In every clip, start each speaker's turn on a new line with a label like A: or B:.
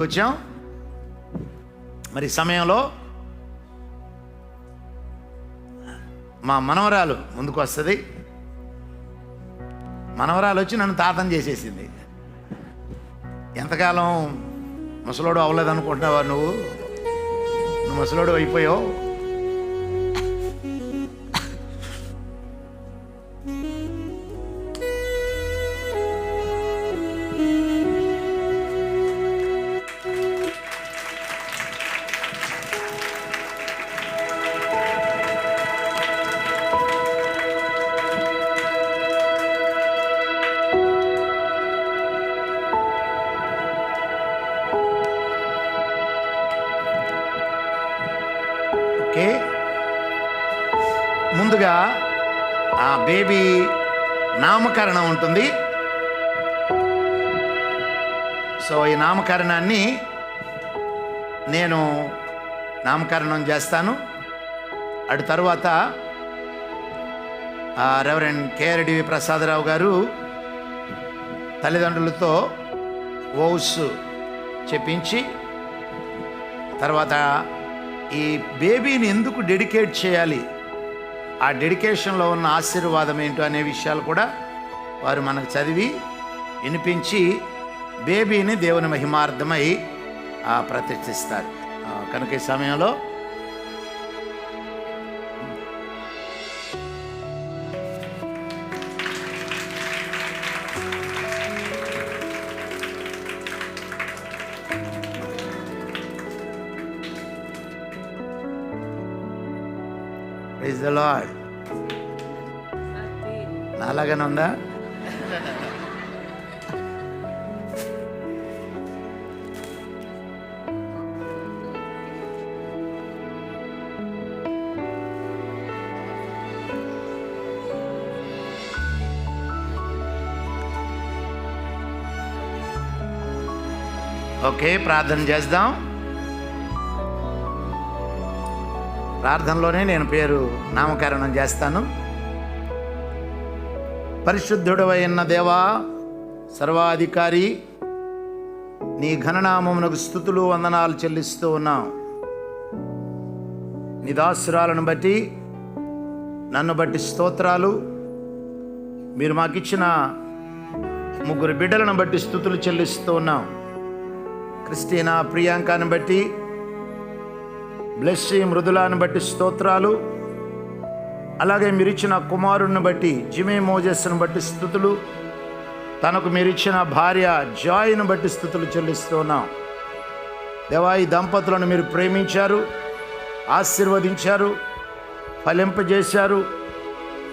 A: వచ్చాం. మరి సమయంలో మా మనవరాలు ముందుకు వస్తుంది. మనవరాలు వచ్చి నన్ను తాతం చేసేసింది. ఎంతకాలం ముసలోడు అవ్వలేదు అనుకుంటున్నావా? నువ్వు ముసలోడు అయిపోయావు. ముందుగా ఆ బేబీ నామకరణం ఉంటుంది. సో ఈ నామకరణాన్ని నేను నామకరణం చేస్తాను. అటు తర్వాత రెవరెండ్ కేఆర్డి ప్రసాదరావు గారు తల్లిదండ్రులతో వోస్ చెప్పించి, తర్వాత ఈ బేబీని ఎందుకు డెడికేట్ చేయాలి, ఆ డెడికేషన్లో ఉన్న ఆశీర్వాదం ఏంటో అనే విషయాలు కూడా వారు మనకు చదివి వినిపించి బేబీని దేవుని మహిమార్థమై ప్రతిష్ఠిస్తారు. కనుక ఈ సమయంలో ప్రైజ్ ది లార్డ్. నాలాగానే ఉందా? ఓకే, ప్రార్థన చేద్దాం. ప్రార్థనలోనే నేను పేరు నామకరణం చేస్తాను. పరిశుద్ధుడవైన దేవా, సర్వాధికారి, నీ ఘననామమునకు స్తుతులు వందనాలు చెల్లిస్తూ ఉన్నాం. నీ దాసురాలను బట్టి, నన్ను బట్టి స్తోత్రాలు. మీరు మాకిచ్చిన 3 బిడ్డలను బట్టి స్తుతులు చెల్లిస్తూ ఉన్నాం. క్రిస్టినా ప్రియాంకను బట్టి, బ్లెస్సీ మృదులాను బట్టి స్తోత్రాలు. అలాగే మీరిచ్చిన కుమారుణ్ణి బట్టి, జిమే మోజెస్ను బట్టి స్తుతులు. తనకు మీరిచ్చిన భార్య జాయ్ను బట్టి స్తుతులు చెల్లిస్తున్నాం. దేవా, ఈ దంపతులను మీరు ప్రేమించారు, ఆశీర్వదించారు, ఫలింపజేశారు.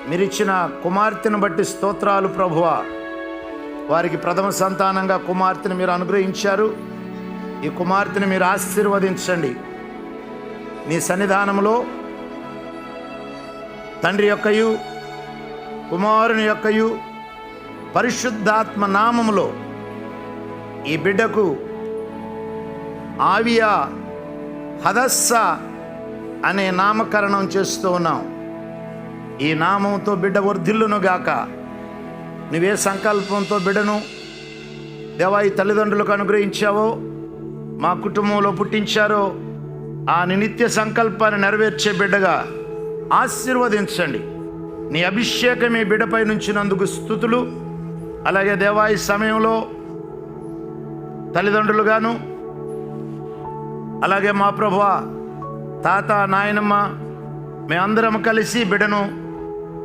A: మీరిచ్చిన కుమార్తెను బట్టి స్తోత్రాలు ప్రభువా. వారికి ప్రథమ సంతానంగా కుమార్తెను మీరు అనుగ్రహించారు. ఈ కుమార్తెను మీరు ఆశీర్వదించండి. నీ సన్నిధానంలో తండ్రి యొక్కయు కుమారుని యొక్కయు పరిశుద్ధాత్మ నామములో ఈ బిడ్డకు ఆవియా హదస్స అనే నామకరణం చేస్తూ ఉన్నాం. ఈ నామంతో బిడ్డ వర్ధిల్లును గాక. నువ్వే సంకల్పంతో బిడ్డను దేవా ఈ తల్లిదండ్రులకు అనుగ్రహించావో, మా కుటుంబంలో పుట్టించారో, ఆ నిత్య సంకల్పాన్ని నెరవేర్చే బిడ్డగా ఆశీర్వదించండి. నీ అభిషేకం ఈ బిడ్డపై నుంచినందుకు స్తుతులు. అలాగే దేవా ఈ సమయంలో తల్లిదండ్రులుగాను, అలాగే మా ప్రభువా, తాత, నాయనమ్మ, మేమందరం కలిసి బిడ్డను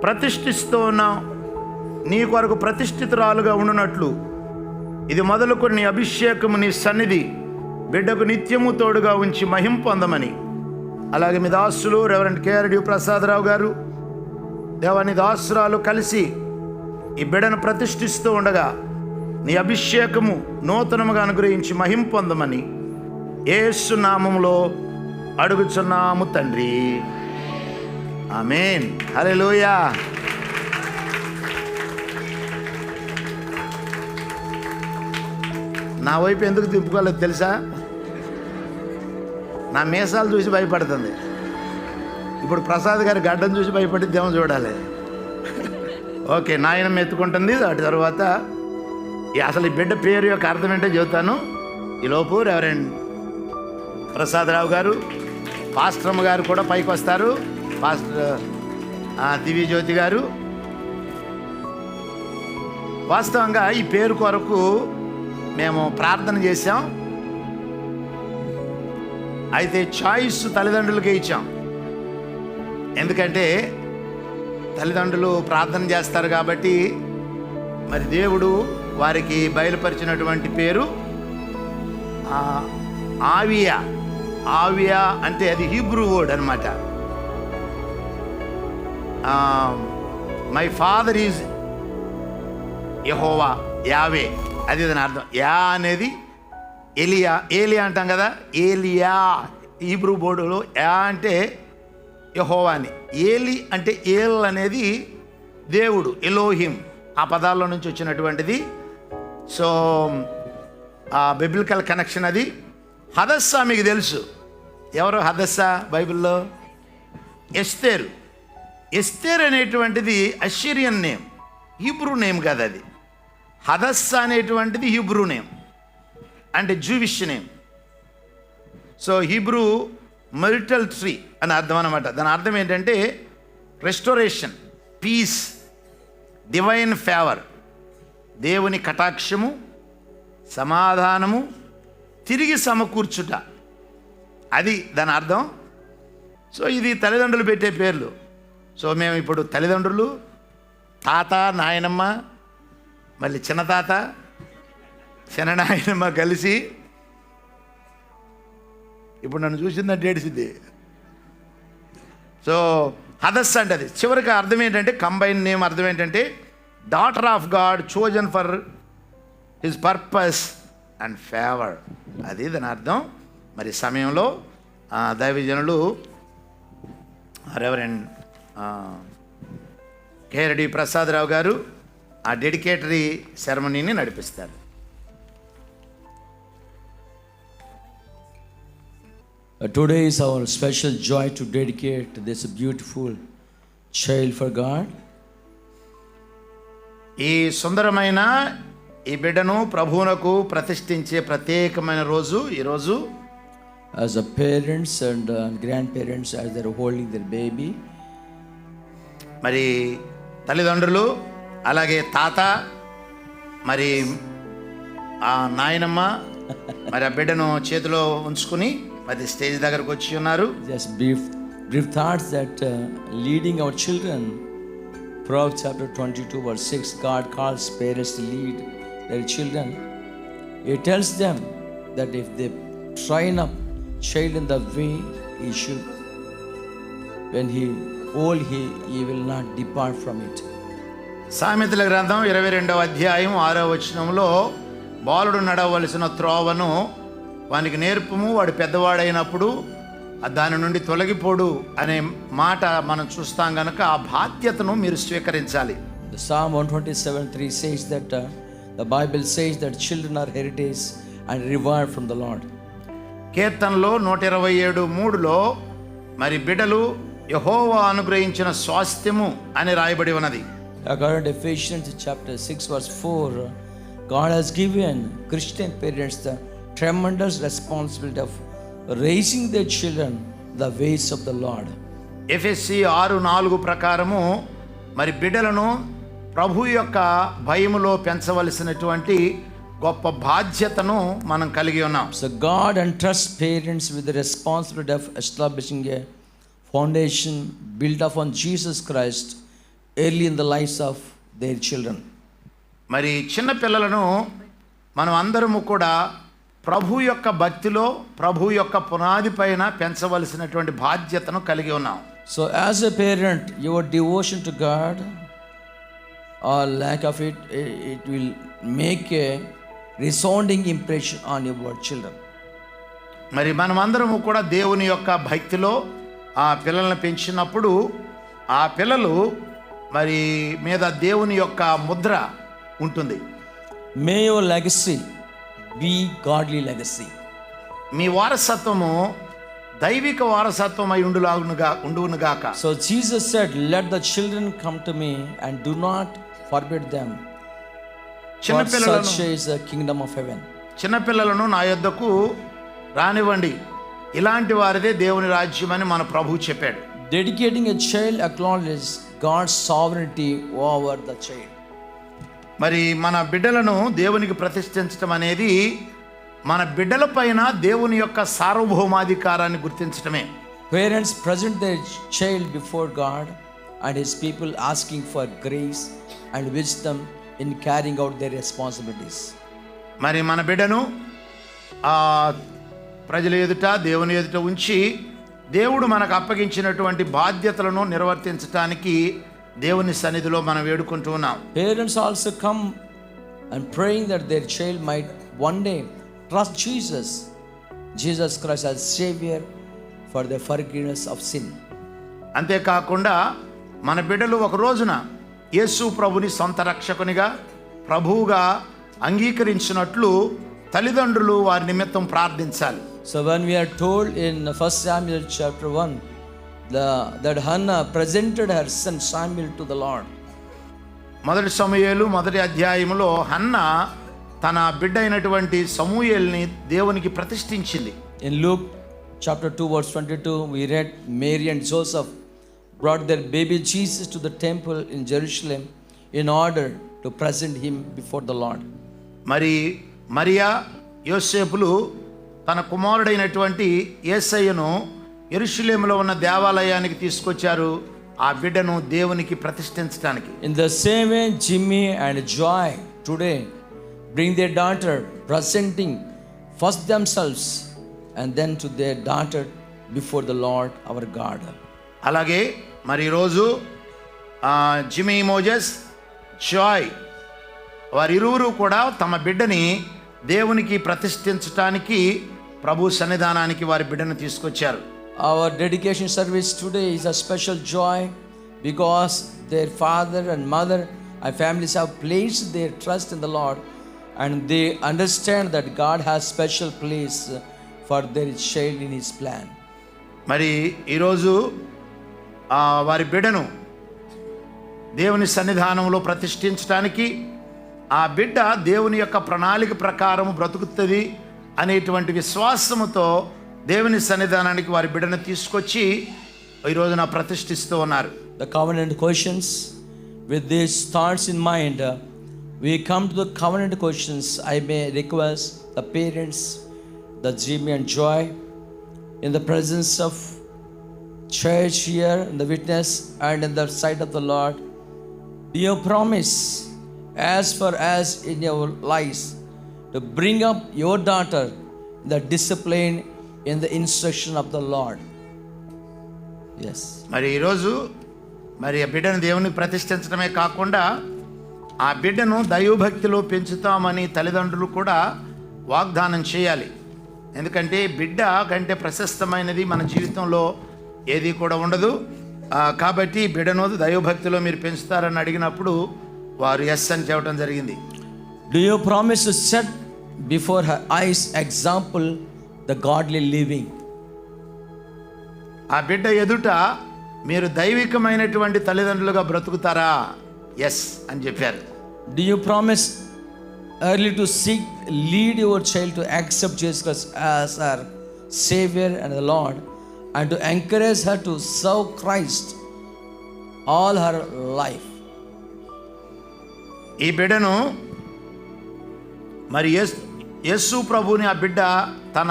A: ప్రతిష్ఠిస్తూ ఉన్నాం. నీ కొరకు ప్రతిష్ఠితురాలుగా ఉండునట్లు ఇది మొదలుకొని నీ అభిషేకము, నీ సన్నిధి బిడ్డకు నిత్యము తోడుగా ఉంచి మహిమ పొందమని, అలాగే మీ దాసులు రెవరెండ్ కేఆర్డి ప్రసాదరావు గారు, దేవాని దాసురాలు కలిసి ఈ బిడ్డను ప్రతిష్ఠిస్తూ ఉండగా నీ అభిషేకము నూతనముగా అనుగ్రహించి మహిమ పొందమని యేసు నామములో అడుగుచున్నాము తండ్రి, ఆమేన్. హల్లెలూయా. నా వైపు ఎందుకు తిప్పుకోలేదు తెలుసా? నా మీసాలు చూసి భయపడుతుంది. ఇప్పుడు ప్రసాద్ గారి గడ్డం చూసి భయపడిద్దేమో చూడాలి. ఓకే, నాయనమ్మ ఎత్తుకుంటుంది. వాటి తర్వాత అసలు ఈ బిడ్డ పేరు యొక్క అర్థం ఏంటో చెబుతాను. ఈలోపు రెవరెండ్ ప్రసాదరావు గారు, పాస్టరమ్మ గారు కూడా పైకి వస్తారు. పాస్టర్ దివ్యజ్యోతి గారు. వాస్తవంగా ఈ పేరు కొరకు మేము ప్రార్థన చేశాం. అయితే చాయిస్ తల్లిదండ్రులకే ఇచ్చాం. ఎందుకంటే తల్లిదండ్రులు ప్రార్థన చేస్తారు కాబట్టి మరి దేవుడు వారికి బయలుపరిచినటువంటి పేరు ఆవియా. ఆవియా అంటే అది హీబ్రూ వర్డ్ అనమాట. మై ఫాదర్ ఈజ్ యెహోవా, యావే, అది దాని అర్థం. యా అనేది ఏలియా అంటాం కదా, ఏలియా హీబ్రూ బోర్డులో యా అంటే యెహోవా అని, ఏలి అంటే ఏల్ అనేది దేవుడు, ఎలోహిం, ఆ పదాల్లో నుంచి వచ్చినటువంటిది. సో ఆ బిబ్లికల్ కనెక్షన్ అది. హదస్సా మీకు తెలుసు. ఎవరు హదస్సా బైబిల్లో? ఎస్తేరు. ఎస్తేర్ అనేటువంటిది అష్షీరియన్ నేమ్, హీబ్రూ నేమ్ కాదు అది. హదస్సా అనేటువంటిది హీబ్రూ నేమ్, అంటే Jewish name. So Hebrew marital tree అని అర్థం అనమాట. దాని అర్థం ఏంటంటే రెస్టోరేషన్, పీస్, డివైన్ ఫేవర్, దేవుని కటాక్షము, సమాధానము, తిరిగి సమకూర్చుట, అది దాని అర్థం. సో ఇది తల్లిదండ్రులు పెట్టే పేర్లు. సో మేము ఇప్పుడు తల్లిదండ్రులు, తాత, నాయనమ్మ, మళ్ళీ చిన్న తాత, చిన్న నాయనమ్మ కలిసి ఇప్పుడు నన్ను చూసిందంటే ఏడిసింది. సో హదస్ అంటే అది చివరికి అర్థం ఏంటంటే, కంబైన్ నేమ్ అర్థం ఏంటంటే daughter of God chosen for his purpose and favour, అది దాని అర్థం. మరి సమయంలో దైవజనులు రెవరెండ్ కేరడి ప్రసాదరావు గారు ఆ డెడికేటరీ సెరమనీని నడిపిస్తారు.
B: Today is our special joy to dedicate this beautiful child for God.
A: ఈ సుందరమైన ఈ బిడ్డను ప్రభువునకు ప్రతిష్ఠించే ప్రత్యేకమైన రోజు ఈరోజు.
B: As the parents and grandparents as they're holding their baby,
A: మరి తల్లిదండ్రులు, అలాగే తాత, మరి ఆ నాయనమ్మ మరి ఆ బిడ్డను చేతిలో ఉంచుకుని మరి స్టేజ్ దగ్గరకు వచ్చి ఉన్నారు.
B: just brief thoughts that leading our children. Proverbs chapter 22 verse 6, God calls parents to lead their children. He tells them that if they train up child in the way he should, when he old he will not depart from it.
A: సామెతల గ్రంథం 22వ అధ్యాయం 6వ వచనంలో బాలుడు నడవలసిన త్రోవను వానికి నేర్పుము, వాడు పెద్దవాడైనప్పుడు దాని నుండి తొలగిపోడు అనే మాట మనం చూస్తాం కనుక ఆ బాధ్యతను మీరు స్వీకరించాలి.
B: The Psalm 127:3 says that the Bible says that children are heritage and reward from the Lord.
A: కీర్తనలో 127:3లో మరి బిడ్డలు యెహోవా అనుగ్రహించిన స్వాస్థ్యము అని రాయబడి ఉన్నది.
B: According to Ephesians chapter 6 verse 4, God has given Christian parents the tremendous responsibility of raising their children the ways of the Lord.
A: ఎఫెసీ 6:4 ప్రకారము మరి బిడ్డలను ప్రభు యొక్క భయములో పెంచవలసినటువంటి గొప్ప బాధ్యతను మనం కలిగి ఉన్నాం.
B: So God entrusts parents with the responsibility of establishing a foundation built upon Jesus Christ early in the lives of their children.
A: మరి చిన్న పిల్లలను మనం అందరము కూడా ప్రభు యొక్క భక్తిలో, ప్రభు యొక్క పునాది పైన పెంచవలసినటువంటి బాధ్యతను కలిగి ఉన్నాం.
B: So as a parent, your devotion to God or lack of it will make a resounding impression on your children.
A: మరి మనం అందరము కూడా దేవుని యొక్క భక్తిలో ఆ పిల్లల్ని పెంచినప్పుడు ఆ పిల్లలు మరి మీద దేవుని యొక్క ముద్ర ఉంటుంది.
B: May your legacy be godly legacy.
A: మీ వారసత్వము దైవిక వారసత్వం అయి ఉండునుగాక.
B: So Jesus said, let the children come to me and do not forbid them, for such is the kingdom of heaven.
A: చిన్నపిల్లలను నా యొద్దకు రానివ్వండి, ఇలాంటి వారిదే దేవుని రాజ్యమని మన ప్రభువు చెప్పాడు.
B: Dedicating a child acknowledges God's sovereignty over the child.
A: మరి మన బిడ్డలను దేవునికి ప్రతిష్ఠించడం అనేది మన బిడ్డల పైన దేవుని యొక్క సార్వభౌమాధికారాన్ని గుర్తించడమే.
B: Parents present their child before God and His people, asking for grace and wisdom in carrying out their responsibilities.
A: మరి మన బిడ్డను ప్రజల ఎదుట దేవుని ఎదుట ఉంచి దేవుడు మనకు అప్పగించినటువంటి బాధ్యతలను నిర్వర్తించడానికి దేవుని సన్నిధిలో మనం వేడుకుంటూ ఉన్నాం.
B: Parents also come and praying that their child might one day trust Jesus Christ as Savior for the forgiveness of sin.
A: అంతేకాకుండా మన బిడ్డలు ఒక రోజున యేసు ప్రభుని సొంత రక్షకునిగా ప్రభువుగా అంగీకరించినట్లు తల్లిదండ్రులు వారి నిమిత్తం ప్రార్థించాలి.
B: So when we are told in 1 Samuel chapter 1 that Hannah presented her son Samuel to the Lord.
A: మొదటి సమూయేలు మొదటి అధ్యాయములో హన్నా తన బిడ్డ అయినటువంటి సమూయేల్ని దేవునికి ప్రతిష్ఠించింది.
B: In Luke chapter 2 verse 22 we read Mary and Joseph brought their baby Jesus to the temple in Jerusalem in order to present him before the Lord. మరి మరియా యోసేపులు తన కుమారుడైనటువంటి యేసయ్యను యెరూషలేములో ఉన్న దేవాలయానికి తీసుకొచ్చారు, ఆ బిడ్డను దేవునికి ప్రతిష్ఠించడానికి. In the same way Jimmy and Joy today bring their daughter, presenting first themselves and then to their daughter before the Lord our God.
A: అలాగే మరి ఈరోజు జిమీ మోజెస్ జాయ్ వారిరువురు కూడా తమ బిడ్డని దేవునికి ప్రతిష్ఠించడానికి ప్రభు సన్నిధానానికి వారి బిడ్డను తీసుకొచ్చారు.
B: Our dedication service today is a special joy because their father and mother and families have placed their trust in the Lord and they understand that God has special place for their child in His plan.
A: మరి ఈరోజు వారి బిడ్డను దేవుని సన్నిధానంలో ప్రతిష్ఠించడానికి ఆ బిడ్డ దేవుని యొక్క ప్రణాళిక ప్రకారం బ్రతుకుతుంది అనేటువంటి విశ్వాసముతో దేవుని సన్నిధానానికి వారి బిడ్డను తీసుకొచ్చి ఈ రోజున ప్రతిష్ఠిస్తూ ఉన్నారు.
B: The covenant questions. With these thoughts in mind, we come to the covenant questions. I may request the parents, the Jimmy and Joy, in the presence of church here, in the witness and in the sight of the Lord, do you promise, as far as in your lives, to bring up your daughter in the discipline, in the instruction of the Lord? Yes.
A: మరి ఈరోజు మరి ఆ బిడ్డను దేవునికి ప్రతిష్ఠించడమే కాకుండా ఆ బిడ్డను దైవభక్తిలో పెంచుతామని తల్లిదండ్రులు కూడా వాగ్దానం చేయాలి. ఎందుకంటే బిడ్డ కంటే ప్రశస్తమైనది మన జీవితంలో ఏది కూడా ఉండదు. కాబట్టి బిడ్డను దైవభక్తిలో మీరు పెంచుతారని అడిగినప్పుడు వారు ఎస్ అని చెప్పడం జరిగింది.
B: Do you promise to set before her eyes example the godly living?
A: ఆ బిడ్డ ఎదుట మీరు దైవికమైనటువంటి తల్లిదండ్రులుగా బ్రతుకుతారా? ఎస్ అని చెప్పారు.
B: Do you promise early to seek, lead your child to accept Jesus as our Savior and the Lord, and to encourage her to serve Christ all her life?
A: ఈ బిడ్డను మరి యేసు ప్రభుని ఆ బిడ్డ తన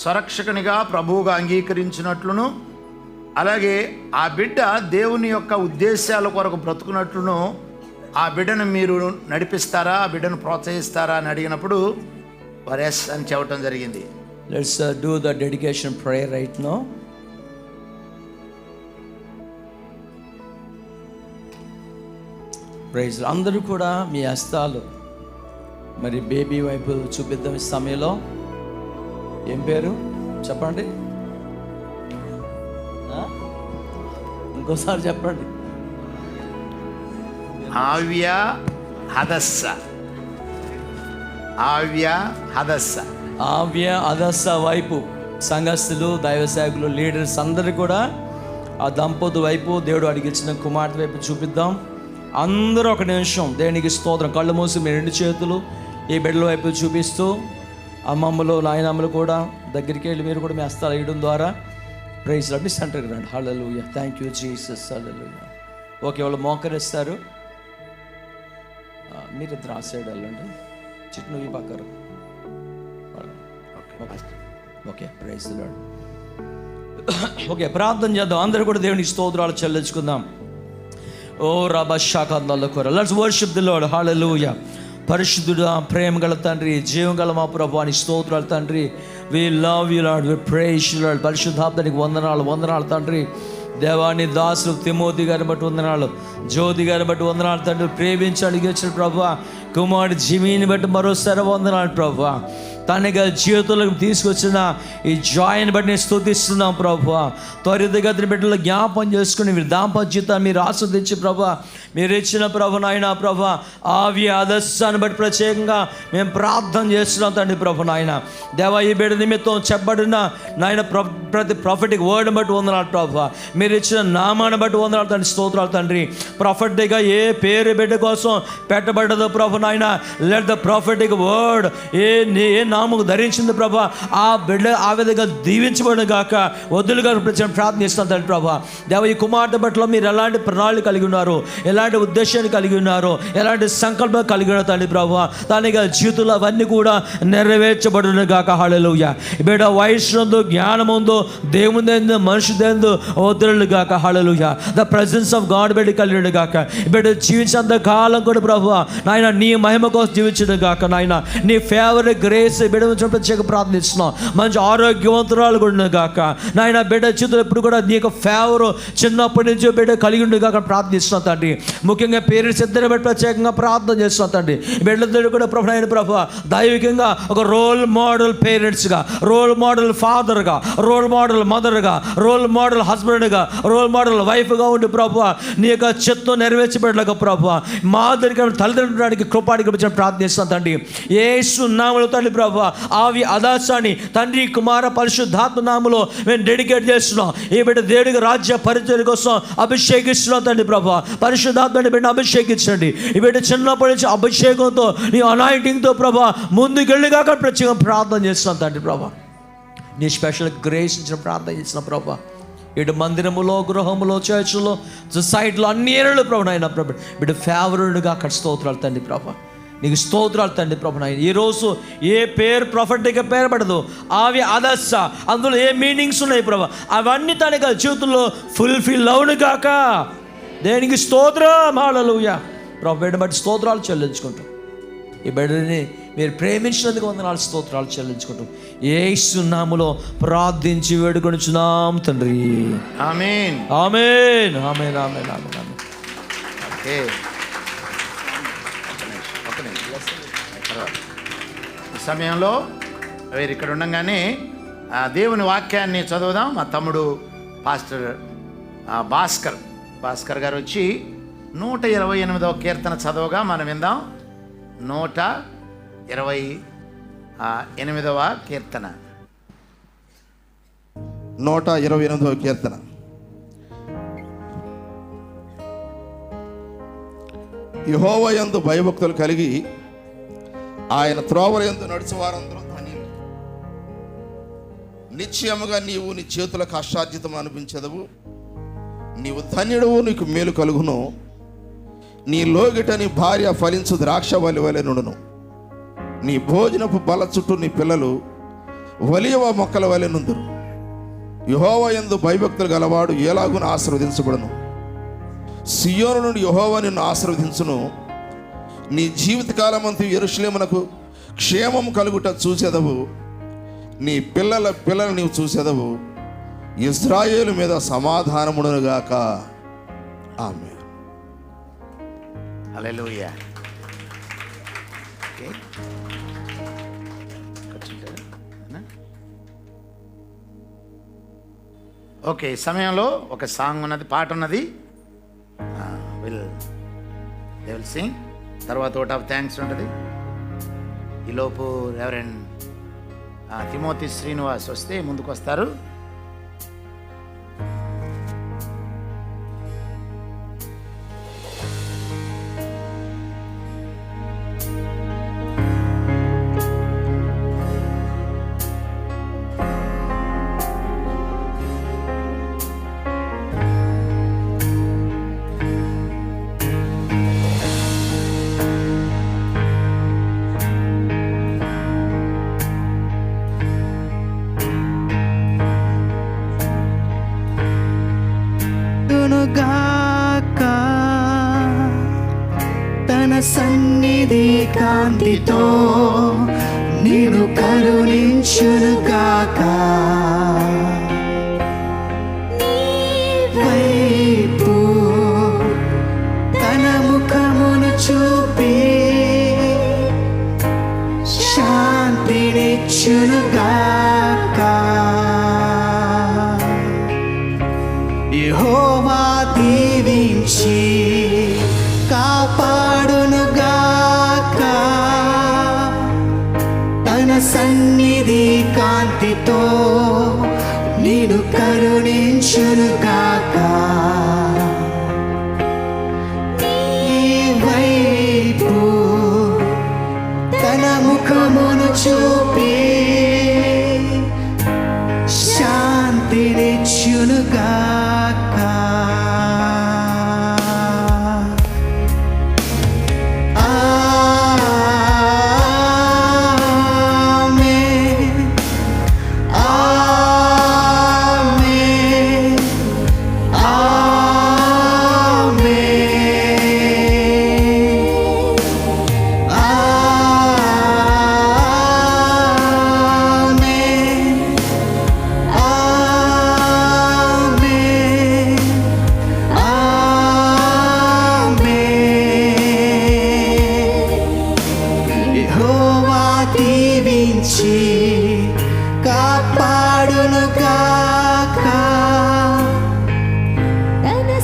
A: స్వరక్షకునిగా ప్రభువుగా అంగీకరించినట్లును, అలాగే ఆ బిడ్డ దేవుని యొక్క ఉద్దేశాల కొరకు బ్రతుకున్నట్లును ఆ బిడ్డను మీరు నడిపిస్తారా, ఆ బిడ్డను ప్రోత్సహిస్తారా అని అడిగినప్పుడు వారు ఎస్ అని చెప్పడం జరిగింది.
B: Let's do the dedication prayer right now. Praise. అందరూ కూడా మీ హస్తాలు మరి బేబీ వైపు చూపిద్దాం ఈ సమయంలో. ఏం పేరు చెప్పండి, ఇంకోసారి చెప్పండి.
A: ఆవ్య హదస్స. ఆవ్య హదస్స.
B: ఆవ్య హదస్స వైపు సంఘస్థులు, దైవ సేవకులు, లీడర్స్ అందరూ కూడా ఆ దంపతు వైపు, దేవుడు అడిగించిన కుమార్తె వైపు చూపిద్దాం. అందరూ ఒక నిమిషం దేవునికి స్తోత్రం. కళ్ళు మూసి మీ రెండు చేతులు ఈ బిడ్డల వైపు చూపిస్తూ అమ్మమ్మలు నాయనమ్మలు కూడా దగ్గరికి వెళ్ళి మీరు కూడా మీ హస్తాలు వేయడం ద్వారా ప్రైజ్ లార్డ్ సెంటర్కి రండి. Hallelujah, thank you Jesus, hallelujah. Okay, వాళ్ళు మోకరిస్తారు. మీరిద్దరు ఆ సైడ్ వెళ్ళండి. చిట్టు నువ్వు ఈ పక్కరు. Okay, praise Lord. ఓకే, ప్రార్థన చేద్దాం. అందరూ కూడా దేవునికి స్తోత్రాలు చెల్లించుకుందాం. ఓ రబషాకందాల కొర, లెట్స్ వర్షిప్ ది లార్డ్. హల్లెలూయా. పరిశుద్ధుడా, ప్రేమ గల తండ్రి, జీవం గల మా ప్రభువాని స్తోత్రాలు తండ్రి. We love you Lord, we praise you Lord. పరిశుద్ధాత్మనికి వందనాలు తండ్రి. దేవాని దాసులు తిమోతి గారిని బట్టి వందనాలు, జ్యోతి గారిని బట్టి వందనాలు తండ్రి. ప్రేమించి అడిగి వచ్చిన ప్రభువా, కుమారుడు జిమీని బట్టి మరోసారి వందనాలు ప్రభువా. తనగా జీవితంలోకి తీసుకొచ్చిన ఈ జాయిని బట్టి నేను స్తుతిస్తున్నాం ప్రభువా. త్వరితగతిని బిడ్డలు జ్ఞాపం చేసుకుని మీరు దాంపత్య జీవితాన్ని మీరు ఆస్వాదించి ప్రభువా, మీరు ఇచ్చిన ప్రభు నాయన ప్రభువా ఆవి ఆదర్శాన్ని బట్టి ప్రత్యేకంగా మేము ప్రార్థన చేస్తున్నాం తండ్రి ప్రభు నాయన. దేవా, ఈ బిడ్డ నిమిత్తం చెప్పబడిన నాయన ప్రతి ప్రాఫిటిక్ వర్డ్ని బట్టి వందనాలు ప్రభువా. మీరు ఇచ్చిన నామాన్ని బట్టి వందనాలు తండ్రి, స్తోత్రాలు తండ్రి. ప్రాఫిట్గా ఏ పేరు బిడ్డ కోసం పెట్టబడ్డదో ప్రభు నాయన, లెట్ ద ప్రాఫిటిక్ వర్డ్ ఏ నామకు ధరించింది ప్రభా, ఆ బిడ్డ ఆ విధంగా దీవించబడిన గాక వద్దులుగా ప్రార్థిస్తాను తండ్రి ప్రభా. దేవ, ఈ కుమార్తె పట్ల మీరు ఎలాంటి ప్రణాళిక కలిగి ఉన్నారు, ఎలాంటి ఉద్దేశాన్ని కలిగి ఉన్నారు, ఎలాంటి సంకల్పం కలిగి ఉన్నారు తండ్రి ప్రభా. తనగా జీవితంలో అవన్నీ కూడా నెరవేర్చబడిన గాక. హల్లెలూయా. బిడ్డ వయసునందు, జ్ఞానముందు, దేవుని మనుషులందు వద్దులు గాక. హల్లెలూయా. ద ప్రెసెన్స్ ఆఫ్ గాడ్ బిడ్డ కలిగిన గాక. బిడ్డ జీవించేంత కాలం కూడా ప్రభా నాయన నీ మహిమ కోసం జీవించడం గాక. నాయన నీ ఫేవర్ గ్రేస్ బిడ్డ ప్రత్యేక ప్రార్థిస్తున్నాం. మంచి ఆరోగ్యవంతురాలు కూడా గాక. నాయన బిడ్డ చేతులు ఎప్పుడు కూడా నీ యొక్క ఫేవర్ చిన్నప్పటి నుంచి బిడ్డ కలిగి ఉండి కాక ప్రార్థిస్తున్నాం తండ్రి. ముఖ్యంగా పేరెంట్స్ ఇద్దరు బట్టి ప్రత్యేకంగా ప్రార్థన చేస్తున్నాం తండ్రి. బిడ్డలిద్దరు కూడా ప్రభు అయిన ప్రభు దైవికంగా ఒక రోల్ మోడల్ పేరెంట్స్గా, రోల్ మోడల్ ఫాదర్గా, రోల్ మోడల్ మదర్గా, రోల్ మోడల్ హస్బెండ్గా, రోల్ మోడల్ వైఫ్గా ఉండి ప్రభు నీ యొక్క చిత్తం నెరవేర్చబడలేక ప్రభు మాదిరిగా తల్లిదండ్రులకి కృపాడికి ప్రార్థిస్తాం తండ్రి. యేసు నామములో తండ్రి ప్రభు ఆవి ఆదాసాన్ని తండ్రి కుమార పరిశుద్ధాత్మ నామములో మేము డెడికేట్ చేస్తున్నాం. ఈ బిడ్డ దేవుడికి రాజ్య పరిచయం కోసం అభిషేకిస్తున్నాం తండ్రి ప్రభు. పరిశుద్ధాత్మని బిడ్డ అభిషేకించండి. ఈ బిడ్డ చిన్నప్పటి నుంచి అభిషేకంతో నీ అనాయింటింగ్తో ప్రభు ముందుకెళ్ళిగాక ప్రత్యేకంగా ప్రార్థన చేస్తున్నాం తండ్రి ప్రభు. నీ స్పెషల్ గ్రేస్ ఇచ్చిన ప్రార్థన చేసిన ప్రభు. ఇటు మందిరములో, గృహములో, చర్చిలో, సొసైటీలో అన్ని ఏరియాలో ప్రభు నాయన ప్రభు బిడ్డ ఫేవరెట్గా అక్కడ స్తోత్రాలు తండ్రి ప్రభు. నీకు స్తోత్రాలు తండ్రి ప్రభు నాయన. ఈరోజు ఏ పేరు ప్రాఫిట్గా పేరు పడదు, అవి ఆదర్శ అందులో ఏ మీనింగ్స్ ఉన్నాయి ప్రభు, అవన్నీ తనగా జీవితంలో ఫుల్ఫిల్ అవును కాక. దేనికి స్తోత్రం. హల్లెలూయా. ప్రభు బిడ్డ బట్టి స్తోత్రాలు చెల్లించుకుంటాం. ఈ బిడ్డని మీరు ప్రేమించినందుకు వందనాలు స్తోత్రాలు చెల్లించుకుంటాం. యేసు నామములో ప్రార్థించి వేడుకొనుచున్నాం తండ్రి.
A: ఆమేన్,
B: ఆమేన్, ఆమేన్, ఆమేన్, ఆమేన్, ఆమేన్.
A: ఓకే, ఈ సమయంలో వీరు ఇక్కడ ఉండగానే దేవుని వాక్యాన్ని చదువుదాం. మా తమ్ముడు పాస్టర్ భాస్కర్ గారు వచ్చి 128వ కీర్తన చదవగా మనం విందాం. 128వ కీర్తన.
C: 128వ కీర్తన. యెహోవా యందు భయభక్తులు కలిగి ఆయన త్రోవల యందు నడిచి వారందరూ ధన్యులు. నిశ్చయముగా నీవు నీ చేతుల కష్టార్జితం అనిపించదవు. నీవు ధన్యుడవు, నీకు మేలు కలుగును. నీ లోగిట నీ భార్య ఫలించు ద్రాక్ష వలె నుండును. నీ భోజనపు బల చుట్టూ నీ పిల్లలు ఒలీవ మొక్కల వలె నుందురు. యెహోవా యందు భయభక్తులు గలవాడు ఎలాగున ఆశీర్వదించబడును. సియోను నుండి యెహోవా నిన్ను ఆశీర్వదించును. నీ జీవితకాలమంతా యెరూషలేమునకు క్షేమం కలుగుట చూసేదవు. నీ పిల్లల నీవు చూసేదవు. ఇశ్రాయేలు మీద సమాధానమునుగాక. ఆమేన్.
A: హల్లెలూయా. ఓకే, ఈ సమయంలో ఒక సాంగ్ ఉన్నది, పాట ఉన్నది. They will sing. తర్వాత ఓట్ ఆఫ్ థ్యాంక్స్ ఉంటుంది. ఈలోపు రెవరెండ్ తిమోతి శ్రీనివాస్ వస్తే ముందుకు వస్తారు.
D: సన్నిధి కాంతితో నిన్ను కరుణించునుగాక. వైపు తన ముఖమును చూపి శాంతినిచ్చునుగాక. యెహోవా దీవించి కాపాడునుగాక. తన సన్నిధి కాంతితో నిన్ను కరుణించునుగాక. ఈ వైపు తన ముఖమును చూపి శాంతినిచ్చునుగాక. ఆమేన్, ఆమేన్, యెహోవా దీవించి కాపాడునుగాక.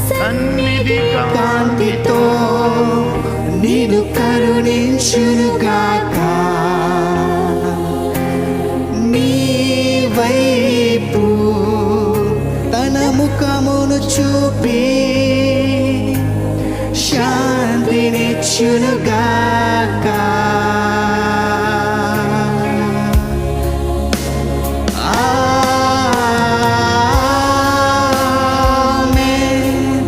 A: సన్నిధి
D: కాంతితో నిన్ను కరుణించునుగాక. నీ వైపు తన ముఖమును చూపి శాంతినిచ్చునుగాక. ఆమేన్,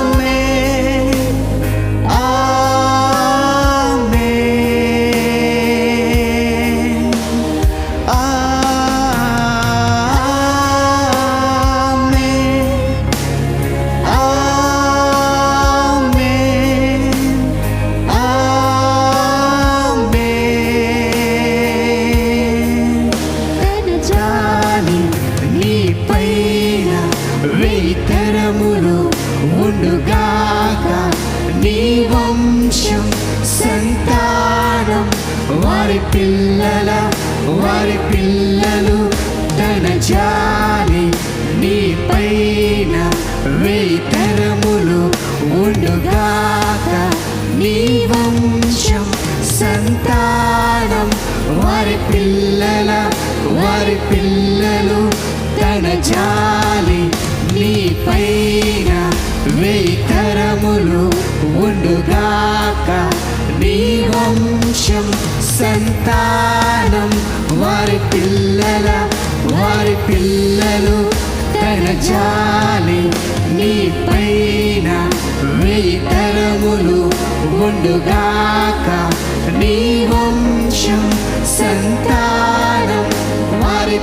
D: ఆమేన్, ఆమేన్, జాలి నీపైన వెయ్యితరములు ఉండుగాక. నీ వంశం సంతానం వారి పిల్లలు తన జాలి నీపైన వెయ్యితరములు ఉండుగాక. నీ వంశం సంతానం వారి పిల్లలు తన జాలి నీపైన వెయ్యితరములు ఉండుగాక. నీ వంశం సంతానం వారి పిల్లలు తన జాలి నీపైన వెయ్యితరములు ఉండుగాక. నీ వంశం సంతానం వారి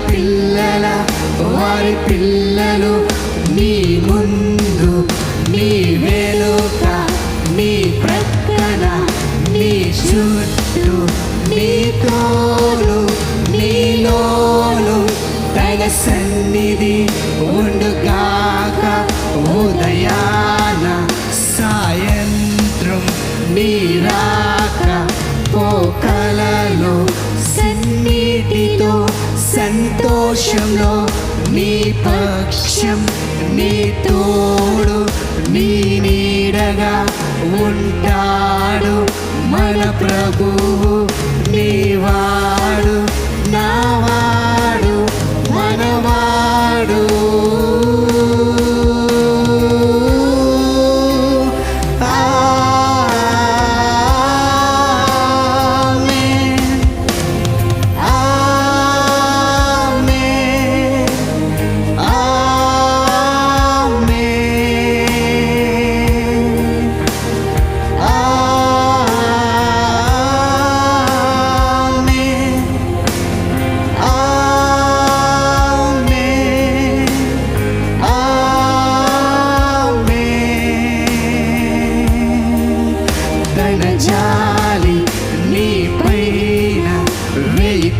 D: పిల్లలు నీ ముందు నీ వెనుక నీ ప్రక్కన నీ చుట్టూ నీ తోడు నీలోను తన సన్నిధి ఉండుగాక. ఉదయాన సాయంత్రం నీ రాక పోకలలో సన్నిధితో సంతోషంలో నీ పక్షం నీ తోడు నీ నీడగా ఉంటాడు మన ప్రభువు. నీవాడు నావాడు మనవాడు. ఆమేన్, ఆమేన్, ఆమేన్, ఆమేన్,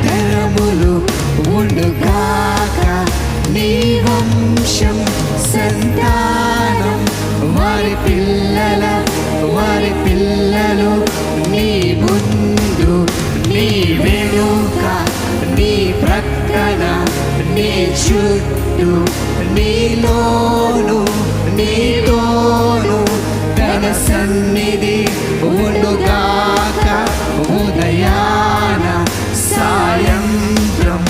D: తరములు ఉండుగాక, నీ వంశం సంతానం వారి పిల్లలు నీ ముందు నీ వెనుక నీ ప్రక్కన నీ చుట్టూ నీలోను నీతోను తన సన్నిధి ఉండుగాక, ఉదయాన సాయంత్రం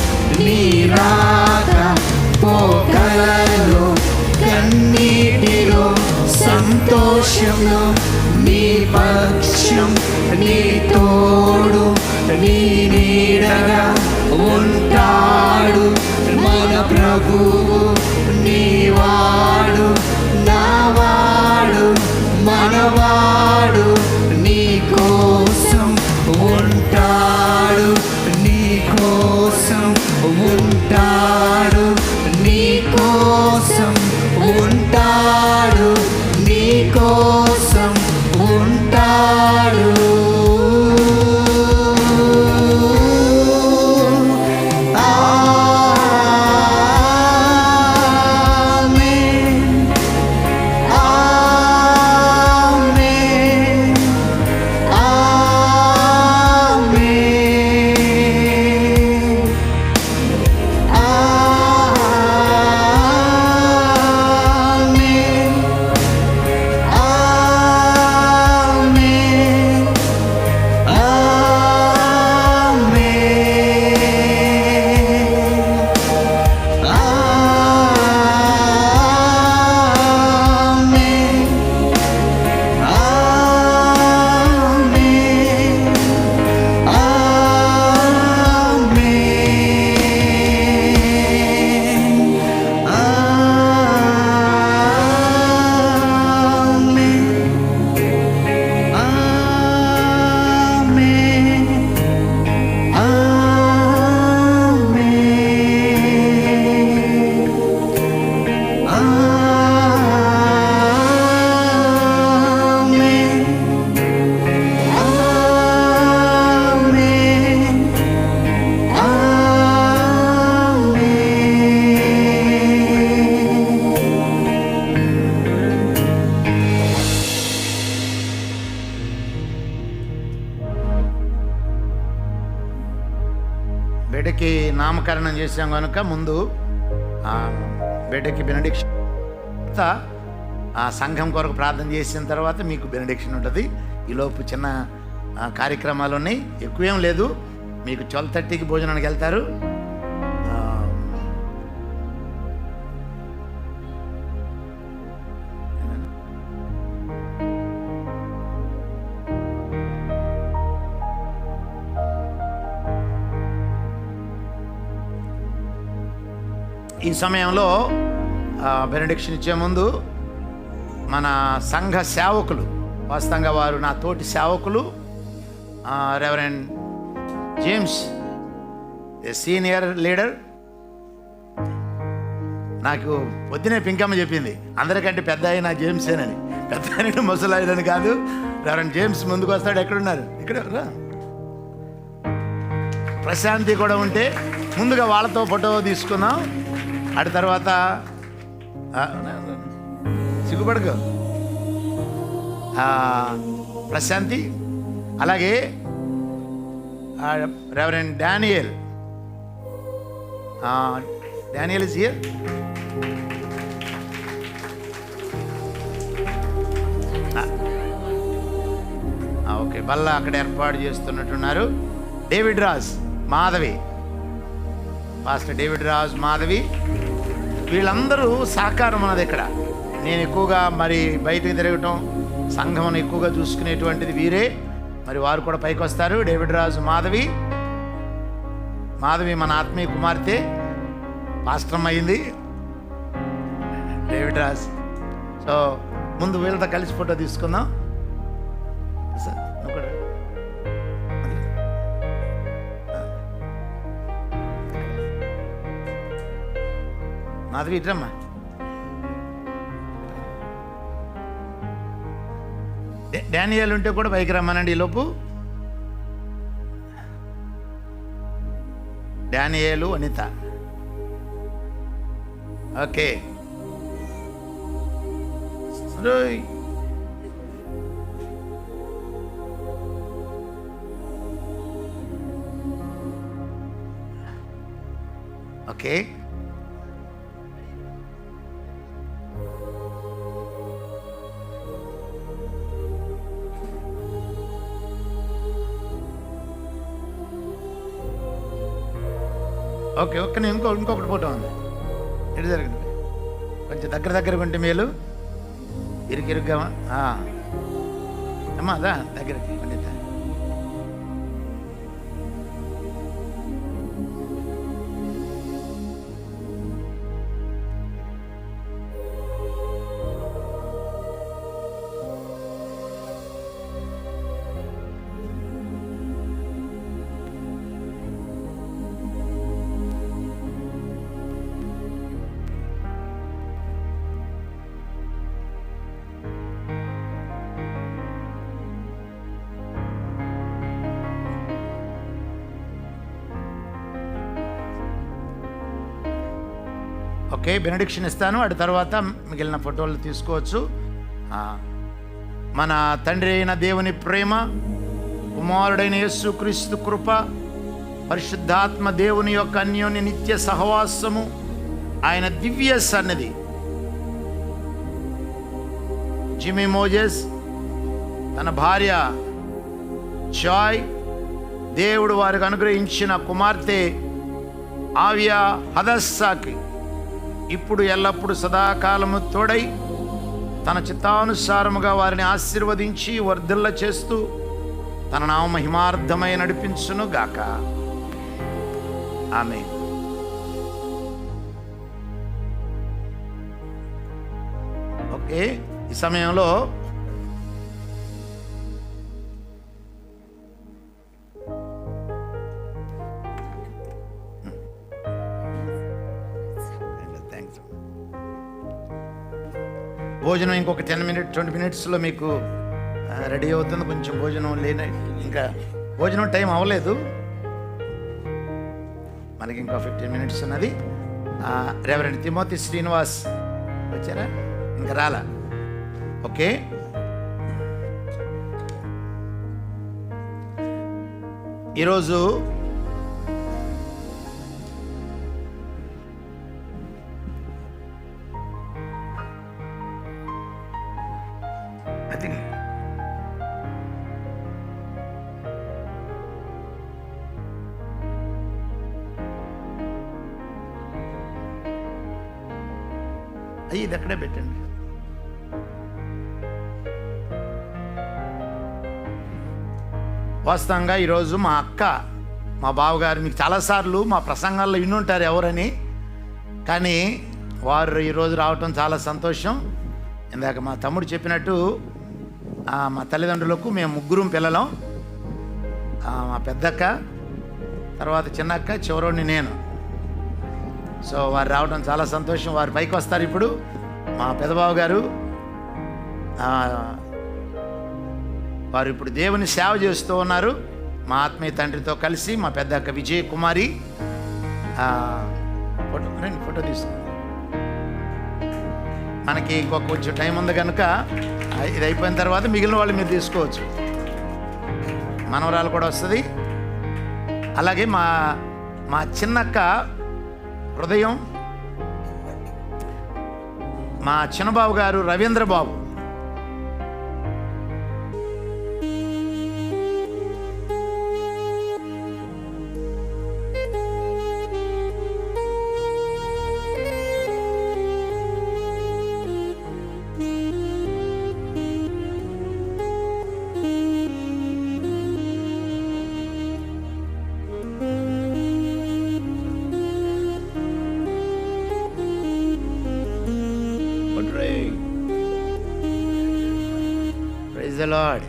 D: నీ రాక పోకలలో కన్నీటిలో సంతోషంలో నీ పక్షం నీ తోడు నీ నీడగా ఉంటాడు మన ప్రభువు, నీవాడు నావాడు మనవాడు, నీ కోసం ఉంటాడు నీ కోసం ఉంటాడు నీ కోసం ఉంటాడు నీ కోసం ఉంటాడు.
A: బిడ్డకి నామకరణం చేసాం కనుక ముందు బిడ్డకి బెనడిక్షన్, సంఘం కొరకు ప్రార్థన చేసిన తర్వాత మీకు బెనడిక్షన్ ఉంటుంది. ఈలోపు చిన్న కార్యక్రమాలు ఉన్నాయి, ఎక్కువేం లేదు. మీకు 12:30కి భోజనానికి వెళ్తారు. ఈ సమయంలో బెనడిక్షన్ ఇచ్చే ముందు మన సంఘ సేవకులు, వాస్తవంగా వారు నా తోటి సేవకులు, రెవరెండ్ జేమ్స్ సీనియర్ లీడర్. నాకు పొద్దునే పింకమ్మ చెప్పింది, అందరికంటే పెద్ద అయిన జేమ్సేనని. పెద్ద అయిన ముసలాయనని కాదు, రెవరెండ్ జేమ్స్ ముందుకు వస్తాడు. ఎక్కడున్నారు? ఇక్కడ ప్రశాంతి కూడా ఉంటే ముందుగా వాళ్ళతో ఫోటో తీసుకున్నాం. అటు తర్వాత సిగ్గుపడకు ప్రశాంతి, అలాగే reverend Daniel is here. Okay, బల్ల అక్కడ ఏర్పాటు చేస్తున్నట్టున్నారు. David Raj Madhavi, pastor David Raj Madhavi, వీళ్ళందరూ సహకారం ఉన్నది ఇక్కడ. నేను ఎక్కువగా మరి బయటకు తిరగటం, సంఘం ఎక్కువగా చూసుకునేటువంటిది వీరే. మరి వారు కూడా పైకి వస్తారు. డేవిడ్ రాజు మాధవి మన ఆత్మీయ కుమార్తె, పాస్టర్ అయింది డేవిడ్ రాజ్. సో ముందు వీళ్ళతో కలిసి ఫోటో తీసుకుందాం. మాధవి ఇట్రమ్మా. డానియల్ ఉంటే కూడా పైకి రమ్మనండి. ఈలోపు డానియేలు, అనిత. ఓకే. రోయ్. ఓకే. ఓకే. ఓకే. ఇంకొకటి ఫోటో ఉంది. ఎటు జరగండి, కొంచెం దగ్గర ఉంటే మేలు. ఇరుగ్గా అమ్మా, అదా దగ్గరికి పండిత. ఓకే. బెనడిక్షన్ ఇస్తాను, అటు తర్వాత మిగిలిన ఫోటోలు తీసుకోవచ్చు. మన తండ్రి అయిన దేవుని ప్రేమ, కుమారుడైన యేసుక్రీస్తు కృప, పరిశుద్ధాత్మ దేవుని యొక్క అన్యోన్య నిత్య సహవాసము, ఆయన దివ్య సన్నిధి, జిమ్మీ మోజెస్, తన భార్య జాయ్, దేవుడు వారికి అనుగ్రహించిన కుమార్తె ఆవియా హదస్సాకి ఇప్పుడు ఎల్లప్పుడు సదాకాలము తోడై తన చిత్తానుసారముగా వారిని ఆశీర్వదించి వర్ధిల్ల చేస్తూ తన నామ మహిమార్థమై నడిపించును గాక. ఆమేన్. ఓకే. ఈ సమయంలో భోజనం ఇంకొక 20 మినిట్స్లో మీకు రెడీ అవుతుంది. కొంచెం భోజనం లేని, ఇంకా భోజనం టైం అవ్వలేదు మనకి, ఇంకా 15 మినిట్స్ ఉన్నది. రెవరెండ్ తిమోతి శ్రీనివాస్ వచ్చారా? ఇంకా రాలా? ఓకే. ఈరోజు ఇది అక్కడే పెట్టండి. వాస్తవంగా ఈరోజు మా అక్క, మా బావగారు మీకు చాలాసార్లు మా ప్రసంగాల్లో వినుంటారు ఎవరని, కానీ వారు ఈరోజు రావటం చాలా సంతోషం. ఇందాక మా తమ్ముడు చెప్పినట్టు మా తల్లిదండ్రులకు మేము 3 పిల్లలం. మా పెద్దక్క, తర్వాత చిన్నక్క, చివరోడిని నేను. సో వారు రావడం చాలా సంతోషం. వారు పైకి వస్తారు ఇప్పుడు. మా పెదబాబు గారు వారు ఇప్పుడు దేవుని సేవ చేస్తూ ఉన్నారు మా ఆత్మీయ తండ్రితో కలిసి. మా పెద్దక్క విజయ కుమారి ఫోటో తీసుకు. మనకి ఇంకొక కొంచెం టైం ఉంది కనుక ఇది అయిపోయిన తర్వాత మిగిలిన వాళ్ళు మీరు తీసుకోవచ్చు. మనవరాలు కూడా వస్తుంది. అలాగే మా చిన్నక్క హృదయం, మా చిన్నబాబు గారు రవీంద్రబాబు, Praise the Lord.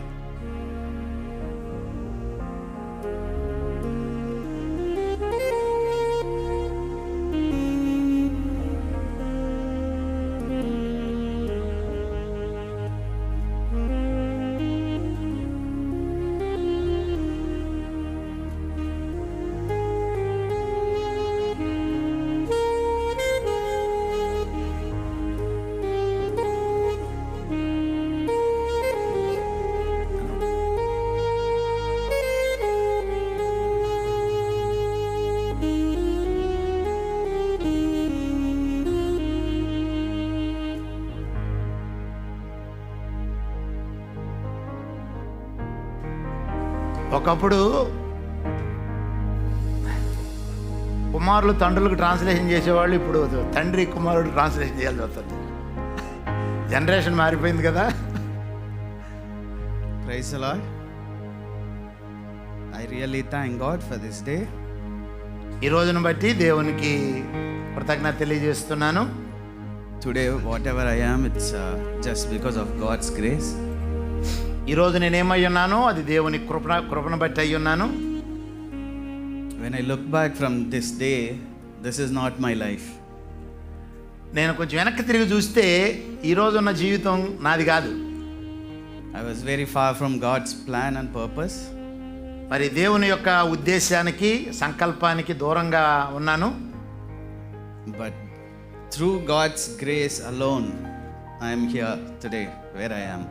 A: ఒకప్పుడు కుమారులు తండ్రులకు ట్రాన్స్లేషన్ చేసేవాళ్ళు, ఇప్పుడు తండ్రి కుమారుడు ట్రాన్స్లేషన్ చేయాల్సి వస్తుంది. జనరేషన్ మారిపోయింది కదా.
D: Praise the Lord. I really thank God for this day.
A: ఈ రోజును బట్టి దేవునికి కృతజ్ఞత తెలియజేస్తున్నాను.
D: Today, whatever I am, it's just because of God's grace.
A: ఈరోజు నేనేమై ఉన్నానో అది దేవుని కృపను బట్టి అయి ఉన్నాను.
D: When I look back from this day, this is not my life.
A: నేను కొంచెం వెనక్కి తిరిగి చూస్తే ఈరోజు ఉన్న జీవితం నాది కాదు.
D: I was very far from God's plan and purpose.
A: మరి దేవుని యొక్క ఉద్దేశానికి సంకల్పానికి దూరంగా ఉన్నాను.
D: But through God's grace alone, I am here today where I am.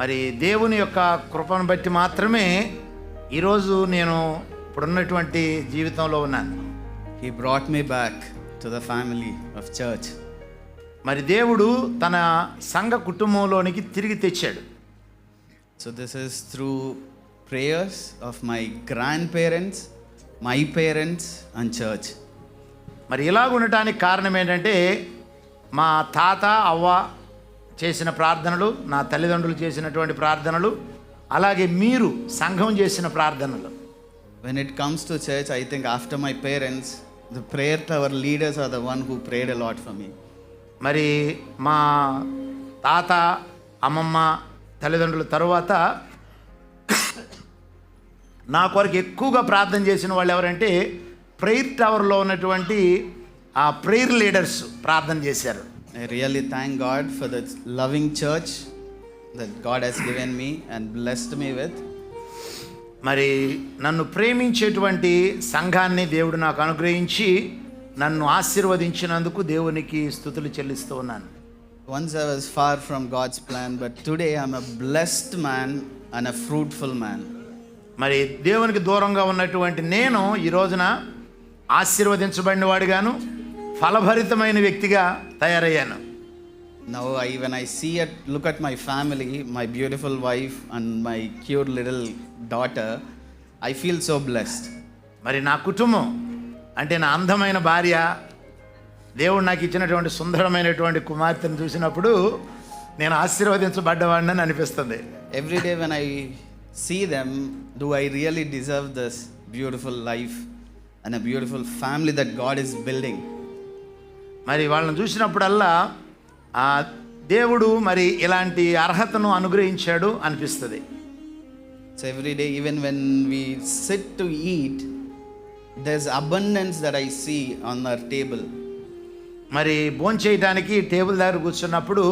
A: మరి దేవుని యొక్క కృపను బట్టి మాత్రమే ఈరోజు నేను ఇప్పుడున్నటువంటి జీవితంలో ఉన్నాను.
D: He brought me back to the family of church.
A: మరి దేవుడు తన సంఘ కుటుంబంలోనికి తిరిగి తెచ్చాడు.
D: So this is through prayers of my grandparents, my parents and church.
A: మరి ఇలాగ ఉండటానికి కారణం ఏంటంటే మా తాత అవ్వ చేసిన ప్రార్థనలు, నా తల్లిదండ్రులు చేసినటువంటి ప్రార్థనలు, అలాగే మీరు సంఘం చేసిన ప్రార్థనలు.
D: When it comes to church, I think after my parents, the prayer tower leaders are the one who prayed a lot for me.
A: మరి మా తాత అమ్మమ్మ తల్లిదండ్రుల తరువాత నా కొరకు ఎక్కువగా ప్రార్థన చేసిన వాళ్ళు ఎవరంటే ప్రేయర్ టవర్లో ఉన్నటువంటి ఆ ప్రేయర్ లీడర్స్ ప్రార్థన చేశారు.
D: I really thank God for the loving church that God has given me and blessed me with.
A: మరి నన్ను ప్రేమించేటువంటి సంఘాన్ని దేవుడు నాకు అనుగ్రహించి నన్ను ఆశీర్వదించినందుకు దేవునికి స్తుతులు చెల్లిస్తూ ఉన్నాను.
D: Once I was far from God's plan, but today I'm a blessed man and a fruitful man.
A: మరి దేవునికి దూరంగా ఉన్నటువంటి నేను ఈ రోజున ఆశీర్వదించబడిన వాడిగాను ఫలభరితమైన వ్యక్తిగా తయారయ్యాను.
D: Now when I look at my family, my beautiful wife and my cute little daughter, I feel so blessed.
A: మరి నా కుటుంబం అంటే నా అందమైన భార్య, దేవుడు నాకు ఇచ్చినటువంటి సుందరమైనటువంటి కుమార్తెను చూసినప్పుడు నేను ఆశీర్వదించబడ్డవాడిని అనిపిస్తుంది.
D: Every day when I see them, do I really deserve this beautiful life and a beautiful family that God is building?
A: మరి వాళ్ళని చూసినప్పుడల్లా దేవుడు మరి ఇలాంటి అర్హతను అనుగ్రహించాడు అనిపిస్తుంది.
D: So every day, even when we sit to eat, there's abundance that I see on our table.
A: మరి భోంచేయడానికి టేబుల్ దగ్గర కూర్చున్నప్పుడు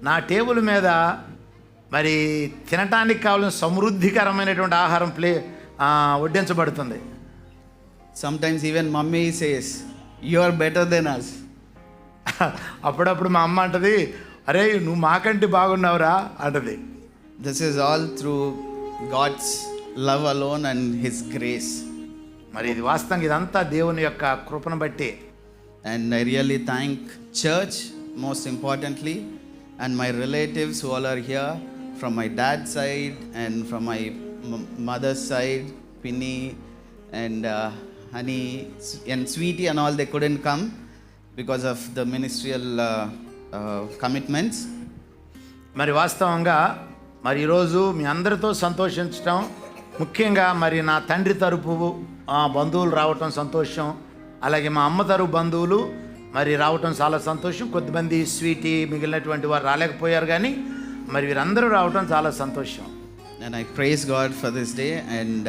A: నా టేబుల్ మీద మరి తినటానికి కావాల్సిన సమృద్ధికరమైనటువంటి ఆహారం వడ్డించబడుతుంది.
D: Sometimes even mummy says, "You are better than us."
A: అప్పుడప్పుడు మా అమ్మ అంటది, అరే నువ్వు మాకంటే బాగున్నావురా అంటది.
D: This is all through God's love alone and His grace.
A: మరి ఇది వాస్తవంగా ఇదంతా దేవుని యొక్క కృపను బట్టి.
D: And I really thank church most importantly and my relatives who all are here from my dad's side and from my mother's side, Pinny and Honey and Sweetie and all. They couldn't come because of the ministerial commitments.
A: మరి వాస్తవంగా మరి ఈరోజు మీ అందరితో సంతోషించడం, ముఖ్యంగా మరి నా తండ్రి తరపు బంధువులు రావటం సంతోషం, అలాగే మా అమ్మ తరపు బంధువులు మరి రావటం చాలా సంతోషం. కొద్దిమంది స్వీటీ మిగిలినటువంటి వారు రాలేకపోయారు, కానీ మరి వీరందరూ రావటం చాలా సంతోషం.
D: And I praise God for this day and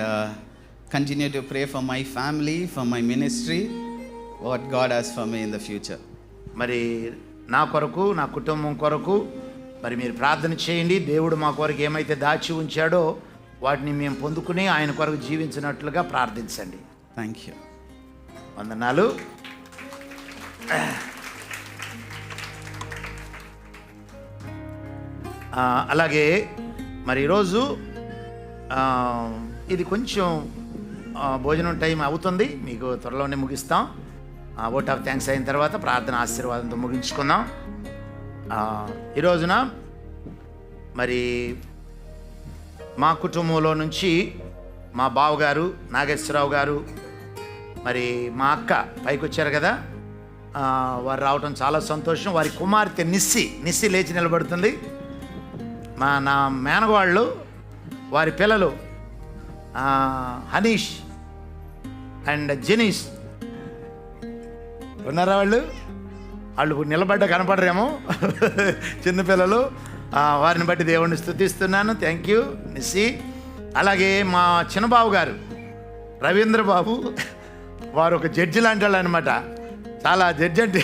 D: continue to pray for my family, for my ministry, what God has for me in the future.
A: మరి నా కొరకు, నా కుటుంబం కొరకు మరి మీరు ప్రార్థన చేయండి. దేవుడు మా కొరకు ఏమైతే దాచి ఉంచాడో వాటిని మేము పొందుకుని ఆయన కొరకు జీవించినట్లుగా ప్రార్థించండి.
D: Thank you.
A: వందనాలు. అలాగే మరి ఈరోజు ఇది కొంచెం భోజనం టైం అవుతుంది, మీకు త్వరలోనే ముగిస్తాం. ఓట్ ఆఫ్ థ్యాంక్స్ అయిన తర్వాత ప్రార్థన ఆశీర్వాదంతో ముగించుకుందాం. ఈ రోజున మరి మా కుటుంబంలో నుంచి మా బావగారు నాగేశ్వరరావు గారు, మరి మా అక్క పైకి వచ్చారు కదా, వారు రావటం చాలా సంతోషం. వారి కుమార్తె నిస్సి లేచి నిలబడుతుంది. నా మేనగవాళ్ళు, వారి పిల్లలు హనీష్ అండ్ జెనీష్ ఉన్నారా? వాళ్ళు నిలబడ్డ కనపడరేమో చిన్నపిల్లలు. వారిని బట్టి దేవుణ్ణి స్తుతిస్తున్నాను. Thank you Nissi. అలాగే మా చిన్నబాబు గారు రవీంద్ర బాబు, వారు ఒక జడ్జి లాంటి వాళ్ళు అనమాట. చాలా జడ్జి అంటే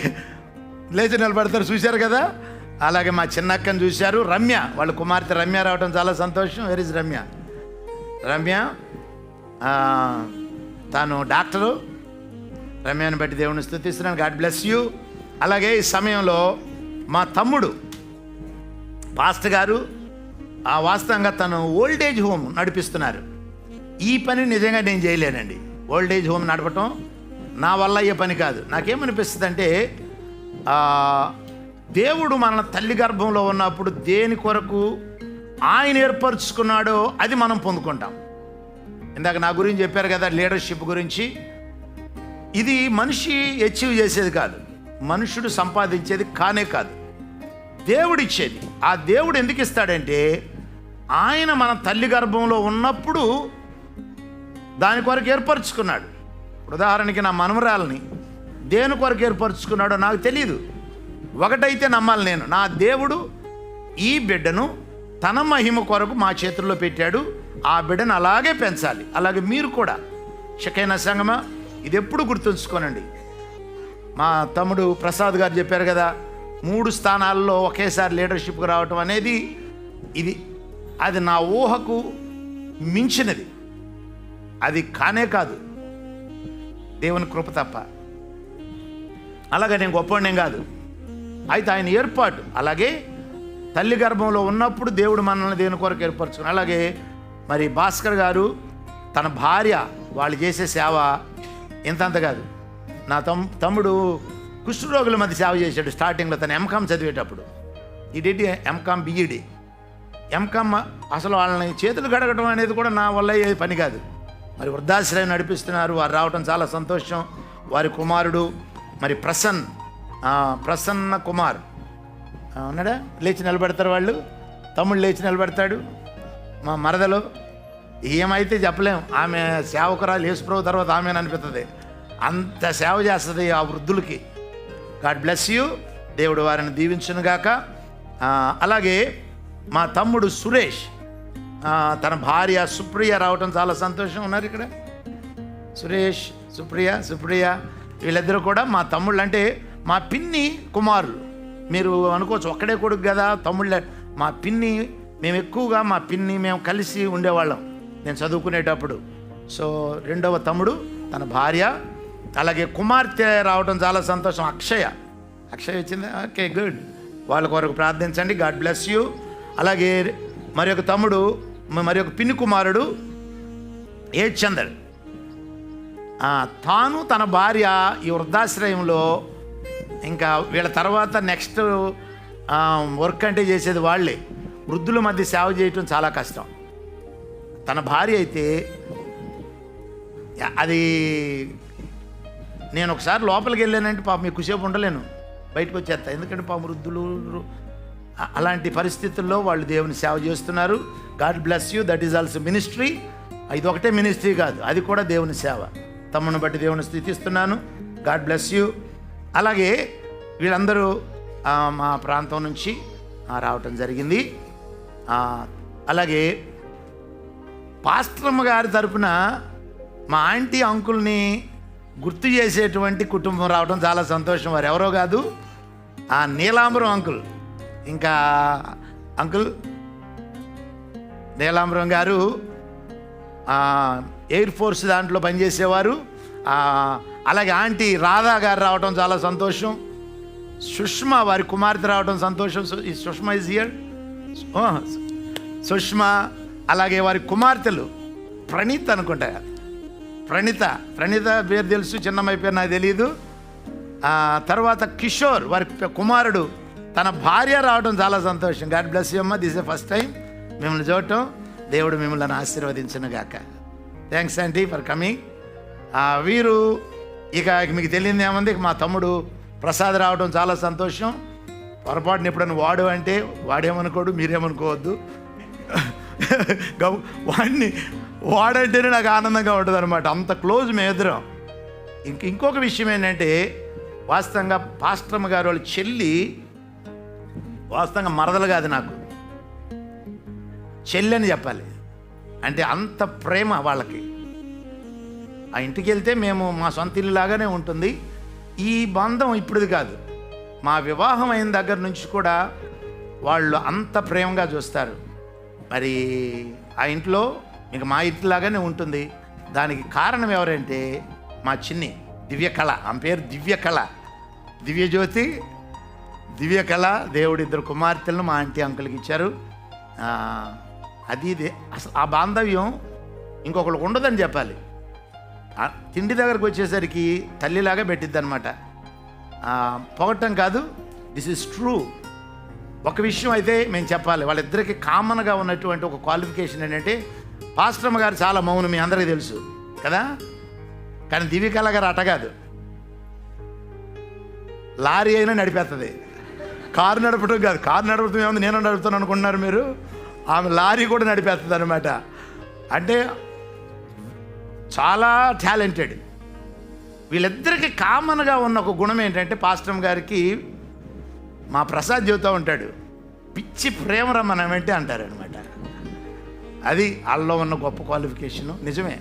A: లేచి నిలబడతారు, చూశారు కదా. అలాగే మా చిన్నక్కని చూశారు, రమ్య, వాళ్ళ కుమార్తె రమ్య రావడం చాలా సంతోషం. Where is Ramya? తాను డాక్టరు. రమ్యని బట్టి దేవుని స్తుతిస్తున్నాను. God bless you. అలాగే ఈ సమయంలో మా తమ్ముడు పాస్టర్ గారు వాస్తవంగా తను ఓల్డేజ్ హోమ్ నడిపిస్తున్నారు. ఈ పని నిజంగా నేను చేయలేనండి. ఓల్డేజ్ హోమ్ నడపటం నా వల్ల అయ్యే పని కాదు. నాకేమనిపిస్తుంది అంటే, దేవుడు మన తల్లి గర్భంలో ఉన్నప్పుడు దేని కొరకు ఆయన ఏర్పరచుకున్నాడో అది మనం పొందుకుంటాం. ఇందాక నా గురించి చెప్పారు కదా, లీడర్షిప్ గురించి. ఇది మనిషి అచీవ్ చేసేది కాదు, మనుషుడు సంపాదించేది కానే కాదు, దేవుడిచ్చేది. ఆ దేవుడు ఎందుకు ఇస్తాడంటే, ఆయన మన తల్లి గర్భంలో ఉన్నప్పుడు దాని కొరకు ఏర్పరచుకున్నాడు. ఉదాహరణకి నా మనమరాలని దేని కొరకు ఏర్పరచుకున్నాడో నాకు తెలియదు. ఒకటైతే నమ్మాలి నేను, నా దేవుడు ఈ బిడ్డను తన మహిమ కొరకు మా చేతుల్లో పెట్టాడు. ఆ బిడ్డను అలాగే పెంచాలి. అలాగే మీరు కూడా షకైనా సంగమా, ఇది ఎప్పుడు గుర్తుంచుకోనండి. మా తమ్ముడు ప్రసాద్ గారు చెప్పారు కదా, 3 స్థానాల్లో ఒకేసారి లీడర్షిప్కి రావటం అనేది అది నా ఊహకు మించినది. అది కానే కాదు, దేవుని కృప తప్ప. అలాగే నేను గొప్పవాడినేం కాదు. అయితే ఆయన ఏర్పాటు. అలాగే తల్లి గర్భంలో ఉన్నప్పుడు దేవుడు మనల్ని దేని కొరకు ఏర్పరచుకుని. అలాగే మరి భాస్కర్ గారు తన భార్య వాళ్ళు చేసే సేవ ఇంతంత కాదు. నా తమ్ముడు కుష్ఠరోగుల మధ్య సేవ చేశాడు స్టార్టింగ్లో. తను ఎంకామ్ చదివేటప్పుడు ఇది ఎంకామ్ బిఈడి. ఎంకామ్ అసలు వాళ్ళని చేతులు గడగడం అనేది కూడా నా వల్ల అయ్యే పని కాదు. మరి వృద్ధాశ్రయం నడిపిస్తున్నారు. వారు రావటం చాలా సంతోషం. వారి కుమారుడు మరి ప్రసన్న కుమార్ ఉన్నాడా, లేచి నిలబెడతారు వాళ్ళు. తమ్ముడు లేచి నిలబెడతాడు. మా మరదలు ఏమైతే చెప్పలేం, ఆమె సేవకురాలు యేసుప్రభు తర్వాత ఆమె అనిపిస్తుంది. అంత సేవ చేస్తుంది ఆ వృద్ధులకి. God bless you. దేవుడు వారిని దీవించునుగాక. అలాగే మా తమ్ముడు సురేష్, తన భార్య సుప్రియ రావటం చాలా సంతోషం. ఉన్నారు ఇక్కడ సురేష్, సుప్రియ వీళ్ళిద్దరూ కూడా మా తమ్ముళ్ళు. అంటే మా పిన్ని కుమారులు. మీరు అనుకోవచ్చు ఒక్కడే కొడుకు కదా తమ్ముళ్ళ. మా పిన్ని, మేము ఎక్కువగా మా పిన్ని మేము కలిసి ఉండేవాళ్ళం నేను చదువుకునేటప్పుడు. సో రెండవ తమ్ముడు తన భార్య, అలాగే కుమార్తె రావడం చాలా సంతోషం. అక్షయ వచ్చింది. Okay, good. వాళ్ళ కొరకు ప్రార్థించండి. God bless you. అలాగే మరి ఒక తమ్ముడు, మరి ఒక పిన్ని కుమారుడు చందర్, తాను తన భార్య ఈ వృద్ధాశ్రయంలో. ఇంకా వీళ్ళ తర్వాత నెక్స్ట్ వర్క్ అంటే చేసేది వాళ్ళే. వృద్ధుల మధ్య సేవ చేయటం చాలా కష్టం. తన భార్య అయితే అది నేను ఒకసారి లోపలికి వెళ్ళానంటే పాపం ఎక్కువసేపు ఉండలేను, బయటకు వచ్చేస్తా. ఎందుకంటే పాపం వృద్ధులు అలాంటి పరిస్థితుల్లో వాళ్ళు దేవుని సేవ చేస్తున్నారు. God bless you. That is also ministry. ఇది ఒకటే మినిస్ట్రీ కాదు, అది కూడా దేవుని సేవ. తమ్ముని బట్టి దేవుని స్తుతిస్తున్నాను. God bless you. అలాగే వీళ్ళందరూ మా ప్రాంతం నుంచి రావటం జరిగింది. అలాగే పాస్టరమ్మ గారి తరపున మా ఆంటీ అంకుల్ని గుర్తు చేసేటువంటి కుటుంబం రావడం చాలా సంతోషం. వారు ఎవరో కాదు, నీలాంబరం అంకుల్. ఇంకా అంకుల్ నీలాంబరం గారు ఎయిర్ ఫోర్స్ దాంట్లో పనిచేసేవారు. అలాగే ఆంటీ రాధా గారు రావడం చాలా సంతోషం. సుష్మా వారి కుమార్తె రావడం సంతోషం. ఈ సుష్మా ఇస్ హియర్. సుష్మా, అలాగే వారి కుమార్తెలు ప్రణీత్ అనుకుంటా. ప్రణీత పేరు తెలుసు, చిన్నమ్మాయి పేరు నాకు తెలియదు. తర్వాత కిషోర్ వారి కుమారుడు, తన భార్య రావడం చాలా సంతోషం. గాడ్ బ్లెస్ యూ అమ్మ. దిస్ ఇస్ ఫస్ట్ టైం మిమ్మల్ని చూడటం. దేవుడు మిమ్మల్ని ఆశీర్వదించును గాక. Thanks aunty for coming. వీరు ఇక మీకు తెలియదు ఏముంది, మా తమ్ముడు ప్రసాద్ రావడం చాలా సంతోషం. పొరపాటున ఎప్పుడైనా వాడు అంటే వాడేమనుకోడు, మీరేమనుకోవద్దు. వాడంటేనే నాకు ఆనందంగా ఉంటుంది అనమాట, అంత క్లోజ్ మేము ఇద్దరం. ఇంకొక విషయం ఏంటంటే, వాస్తవంగా పాస్టర్మ గారు వాళ్ళ చెల్లి వాస్తవంగా మరదలు కాదు, నాకు చెల్లి అని చెప్పాలి. అంటే అంత ప్రేమ వాళ్ళకి. ఆ ఇంటికి వెళ్తే మేము మా సొంత ఇల్లు లాగానే ఉంటుంది. ఈ బంధం ఇప్పుడుది కాదు, మా వివాహం అయిన దగ్గర నుంచి కూడా వాళ్ళు అంత ప్రేమగా చూస్తారు. మరి ఆ ఇంట్లో మీకు మా ఇంటిలాగానే ఉంటుంది. దానికి కారణం ఎవరంటే మా చిన్ని దివ్యకళ, ఆమె పేరు దివ్యకళ, దివ్యజ్యోతి, దివ్యకళ. దేవుడు ఇద్దరు కుమార్తెలను మా ఆంటీ అంకుల్కి ఇచ్చారు. అది అసలు ఆ బాంధవ్యం ఇంకొకరికి ఉండదని చెప్పాలి. తిండి దగ్గరకు వచ్చేసరికి తల్లిలాగా పెట్టిద్ది అనమాట. పొగట్టం కాదు, దిస్ ఈజ్ ట్రూ. ఒక విషయం అయితే మేము చెప్పాలి, వాళ్ళిద్దరికి కామన్గా ఉన్నటువంటి ఒక క్వాలిఫికేషన్ ఏంటంటే, పాస్టర్మ గారు చాలా మౌనం, మీ అందరికీ తెలుసు కదా. కానీ దివ్యకళ గారు అట కాదు, లారీ అయినా నడిపేస్తుంది, కారు నడపడం కాదు. కారు నడపడం ఏముంది, నేను నడుపుతాను అనుకుంటున్నారు మీరు. ఆమె లారీ కూడా నడిపేస్తుంది అనమాట. అంటే చాలా టాలెంటెడ్. వీళ్ళిద్దరికీ కామన్గా ఉన్న ఒక గుణం ఏంటంటే, పాస్టర్మ గారికి మా ప్రసాద్ చెబుతూ ఉంటాడు, పిచ్చి ప్రేమ రమ్మనమంటే అంటారనమాట. అది వాళ్ళలో ఉన్న గొప్ప క్వాలిఫికేషను. నిజమే,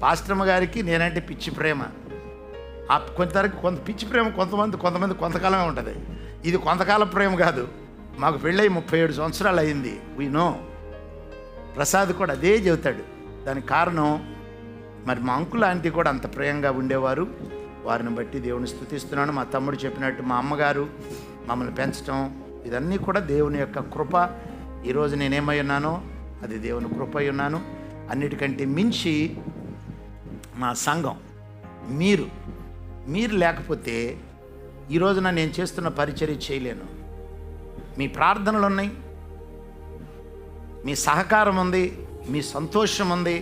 A: పాస్టర్మ గారికి నేనంటే పిచ్చి ప్రేమ. కొంత పిచ్చి ప్రేమ కొంతమంది కొంతకాలమే ఉంటుంది. ఇది కొంతకాలం ప్రేమ కాదు. మాకు పెళ్ళై 37 సంవత్సరాలు అయింది. We know. ప్రసాద్ కూడా అదే చెబుతాడు. దానికి కారణం మరి మా అంకుల్ ఆంటీ కూడా అంత ప్రేమగా ఉండేవారు. వారిని బట్టి దేవుని స్తుతిస్తున్నాను. మా తమ్ముడు చెప్పినట్టు మా అమ్మగారు మమ్మల్ని పెంచడం, ఇదన్నీ కూడా దేవుని యొక్క కృప. ఈరోజు నేనేమై ఉన్నానో అది దేవుని కృప అయి ఉన్నాను. అన్నిటికంటే మించి మా సంఘం, మీరు లేకపోతే ఈ రోజున నేను చేస్తున్న పరిచర్య చేయలేను. మీ ప్రార్థనలు ఉన్నాయి, మీ సహకారం ఉంది, మీ సంతోషం ఉంది.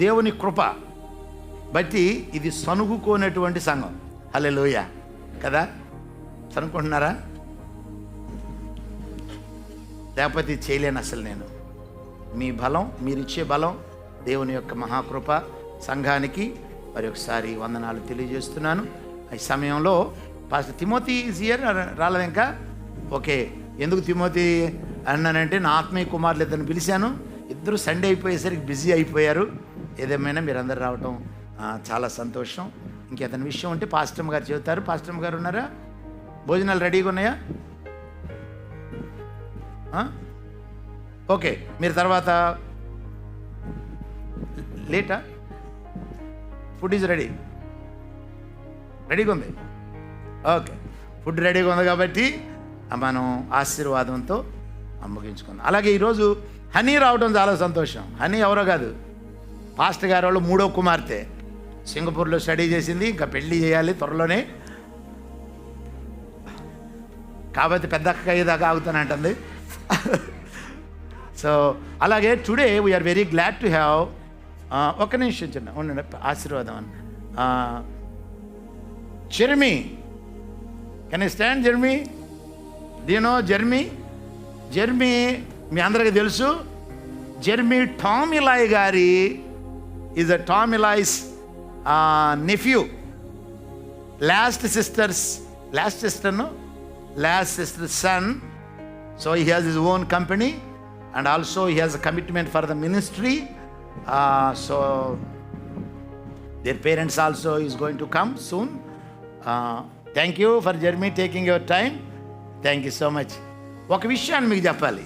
A: దేవుని కృప బట్టి ఇది సనుగుకోనటువంటి సంఘం. హల్లెలూయా కదా. సనుకుంటున్నారా? లేకపోతే ఇది చేయలేను అసలు నేను. మీ బలం, మీరిచ్చే బలం, దేవుని యొక్క మహాకృప సంఘానికి మరి ఒకసారి వందనాలు తెలియజేస్తున్నాను. ఈ సమయంలో పాస్టర్ తిమోతి ఈజ్ హియర్, రాలేదు ఇంకా. ఓకే, ఎందుకు తిమోతి అన్నానంటే, నా ఆత్మీయ కుమారులు ఇద్దరిని పిలిచాను. ఇద్దరు సండే అయిపోయేసరికి బిజీ అయిపోయారు. ఏదేమైనా మీరందరూ రావటం చాలా సంతోషం. ఇంకేదైనా విషయం ఉంటే పాస్టర్మ గారు చెబుతారు. పాస్టర్మ గారు ఉన్నారా? భోజనాలు రెడీగా ఉన్నాయా? ఓకే, మీరు తర్వాత లేటా? ఫుడ్ ఈజ్ రెడీగా ఉంది. ఓకే, ఫుడ్ రెడీగా ఉంది కాబట్టి మనం ఆశీర్వాదంతో ముగించుకుందాం. అలాగే ఈరోజు హనీ రావడం చాలా సంతోషం. హనీ ఎవరో కాదు, పాస్టర్ గారు వాళ్ళు 3వ కుమార్తె. సింగపూర్లో స్టడీ చేసింది, ఇంకా పెళ్ళి చేయాలి త్వరలోనే. కాబట్టి పెద్ద అక్క అయ్యేదాకా ఆగుతానంటుంది. సో అలాగే today we are very glad to have, ఒక్క నిమిషం చిన్న ఉండండి, ఆశీర్వాదం అని. Jeremy, can you stand Jeremy? Do you know Jeremy? Jeremy మీ అందరికీ తెలుసు. జెర్మీ టామ్ ఇలాయ్ గారి is a Tom Eli's nephew. Last sister's son. So he has his own company and also he has a commitment for the ministry. So their parents also is going to come soon. Thank you for Jeremy taking your time. Thank you so much. ఒక విషయాన్ని మీకు చెప్పాలి.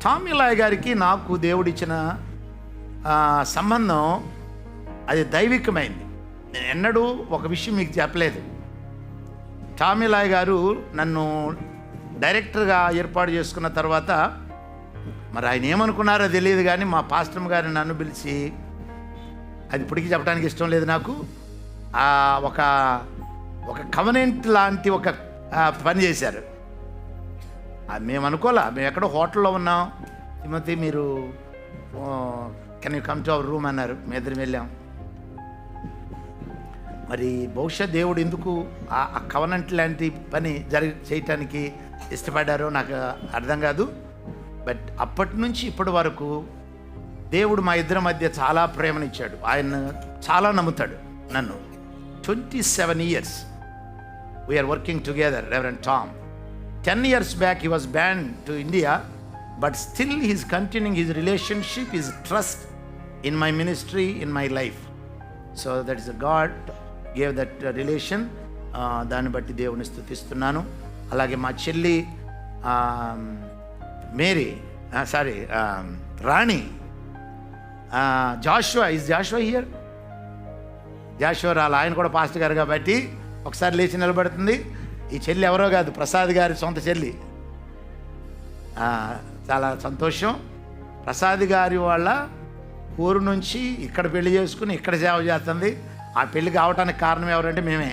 A: Tom ఇలాయ్ గారికి నాకు దేవుడిచ్చిన సంబంధం అది దైవికమైంది. నేను ఎన్నడూ ఒక విషయం మీకు చెప్పలేదు. టామ్ ఇలాయ్ గారు నన్ను డైరెక్టర్గా ఏర్పాటు చేసుకున్న తర్వాత మరి ఆయన ఏమనుకున్నారో తెలియదు, కానీ మా పాస్టర్ గారిని నన్ను పిలిచి, అది ఇప్పటికీ చెప్పడానికి ఇష్టం లేదు నాకు, ఒక కవనెంట్ లాంటి ఒక పని చేశారు. మేము అనుకోలే, మేము ఎక్కడో హోటల్లో ఉన్నాం, తిమోతి మీరు can you come to our room అన్నారు. మీ ఇద్దరం వెళ్ళాం. మరి బహుశా దేవుడు ఎందుకు ఆ కవనెంట్ లాంటి పని చేయటానికి ఇష్టపడ్డారో నాకు అర్థం కాదు. బట్ అప్పటి నుంచి ఇప్పటి వరకు దేవుడు మా ఇద్దరి మధ్య చాలా ప్రేమనిచ్చాడు. ఆయన చాలా నమ్ముతాడు నన్ను. 27 years we are working together. Reverend Tom 10 years back he was banned to India, but still he is continuing his relationship, his trust in my ministry, in my life. So that is a God gave that relation. దాన్ని బట్టి దేవుని స్తుతిస్తున్నాను. అలాగే మా చెల్లి Mary Rani Joshua, is Joshua here? Joshua Rallu, ఆయన కూడా pastor గారు కాబట్టి ఒకసారి లేచి నిలబడుతుంది. ఈ చెల్లి ఎవరో కాదు, ప్రసాద్ గారి సొంత చెల్లి. చాలా సంతోషం. ప్రసాద్ గారి వాళ్ళ ఊరు నుంచి ఇక్కడ పెళ్లి చేసుకుని ఇక్కడ సేవ చేస్తుంది. ఆ పెళ్లి కావడానికి కారణం ఎవరంటే మేమే.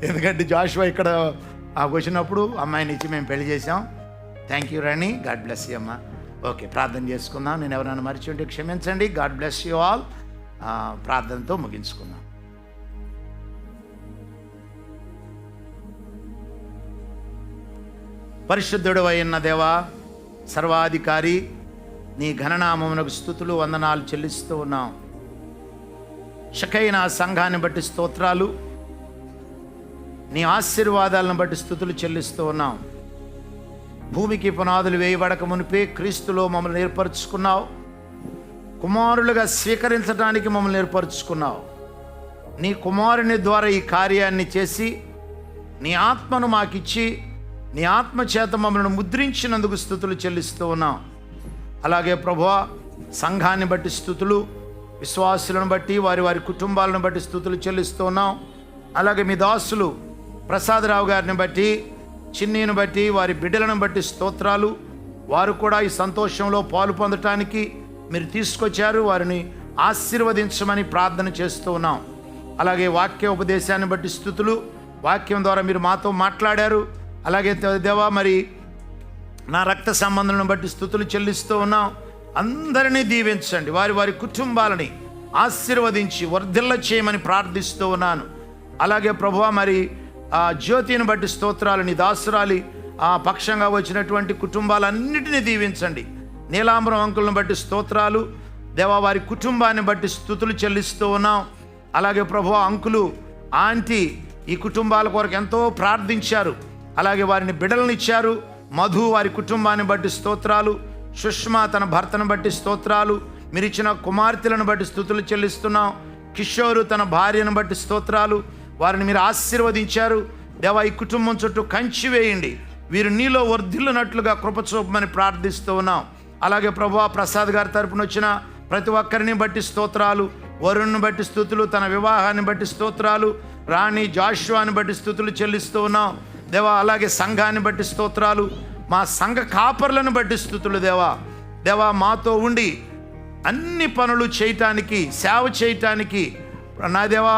A: ఎందుకంటే జాషువా ఇక్కడ వచ్చినప్పుడు అమ్మాయిని ఇచ్చి మేము పెళ్లి చేసాం. Thank you Rani, God bless you అమ్మ. ఓకే, ప్రార్థన చేసుకుందాం. నేను ఎవరైనా మరిచి ఉంటే క్షమించండి. God bless you all. ప్రార్థనతో ముగించుకుందాం. పరిశుద్ధుడు అయిన దేవా, సర్వాధికారి, నీ ఘననామమునకు స్తుతులు వందనాలు చెల్లిస్తూ ఉన్నాం. షకైన సంఘాన్ని బట్టి స్తోత్రాలు, నీ ఆశీర్వాదాలను బట్టి స్తుతులు చెల్లిస్తూ ఉన్నాం. భూమికి పునాదులు వేయబడక మునిపే క్రీస్తులో మమ్మల్ని ఏర్పరచుకున్నావు. కుమారులుగా స్వీకరించడానికి మమ్మల్ని ఏర్పరచుకున్నావు. నీ కుమారుని ద్వారా ఈ కార్యాన్ని చేసి నీ ఆత్మను మాకిచ్చి నీ ఆత్మ చేత మమ్మల్ని ముద్రించినందుకు స్తుతులు చెల్లిస్తూ ఉన్నాం. అలాగే ప్రభువా, సంఘాన్ని బట్టి స్తుతులు, విశ్వాసులను బట్టి వారి వారి కుటుంబాలను బట్టి స్తుతులు చెల్లిస్తూ ఉన్నాం. అలాగే మీ దాసులు ప్రసాదరావు గారిని బట్టి, చిన్నీని బట్టి, వారి బిడ్డలను బట్టి స్తోత్రాలు. వారు కూడా ఈ సంతోషంలో పాలు పొందటానికి మీరు తీసుకొచ్చారు. వారిని ఆశీర్వదించమని ప్రార్థన చేస్తూ ఉన్నాం. అలాగే వాక్య ఉపదేశాన్ని బట్టి స్తుతులు. వాక్యం ద్వారా మీరు మాతో మాట్లాడారు. అలాగే దేవా, మరి నా రక్త సంబంధాలను బట్టి స్తుతులు చెల్లిస్తూ ఉన్నాం. అందరినీ దీవించండి. వారి వారి కుటుంబాలని ఆశీర్వదించి వర్ధిల్ల చేయమని ప్రార్థిస్తూ ఉన్నాను. అలాగే ప్రభువా, మరి జ్యోతిని బట్టి స్తోత్రాలు. నీ దాసురాలి పక్షంగా వచ్చినటువంటి కుటుంబాలన్నిటినీ దీవించండి. నీలాంబరం అంకులను బట్టి స్తోత్రాలు దేవా, వారి కుటుంబాన్ని బట్టి స్తుతులు చెల్లిస్తూ ఉన్నాం. అలాగే ప్రభువా, అంకులు ఆంటీ ఈ కుటుంబాల కొరకు ఎంతో ప్రార్థించారు. అలాగే వారిని బిడ్డలను ఇచ్చారు. మధు వారి కుటుంబాన్ని బట్టి స్తోత్రాలు. సుష్మా తన భర్తను బట్టి స్తోత్రాలు. మీరు ఇచ్చిన కుమార్తెలను బట్టి స్తుతులు చెల్లిస్తున్నాం. కిషోరు తన భార్యను బట్టి స్తోత్రాలు. వారిని మీరు ఆశీర్వదించారు. దేవా, ఈ కుటుంబం చుట్టూ కంచి వేయండి. వీరు నీలో వర్ధిల్లునట్లుగా కృప చూపమని ప్రార్థిస్తూ ఉన్నాం. అలాగే ప్రభువా, ప్రసాద్ గారి తరపున వచ్చిన ప్రతి ఒక్కరిని బట్టి స్తోత్రాలు. వరుణ్ని బట్టి స్తుతులు, తన వివాహాన్ని బట్టి స్తోత్రాలు. రాణి జాషువాని బట్టి స్తుతులు చెల్లిస్తూ ఉన్నాం దేవా. అలాగే సంఘాన్ని బట్టి స్తోత్రాలు. మా సంఘ కాపర్లను బట్టి స్తుతులు దేవా. దేవా, మాతో ఉండి అన్ని పనులు చేయటానికి, సేవ చేయటానికి, నా దేవా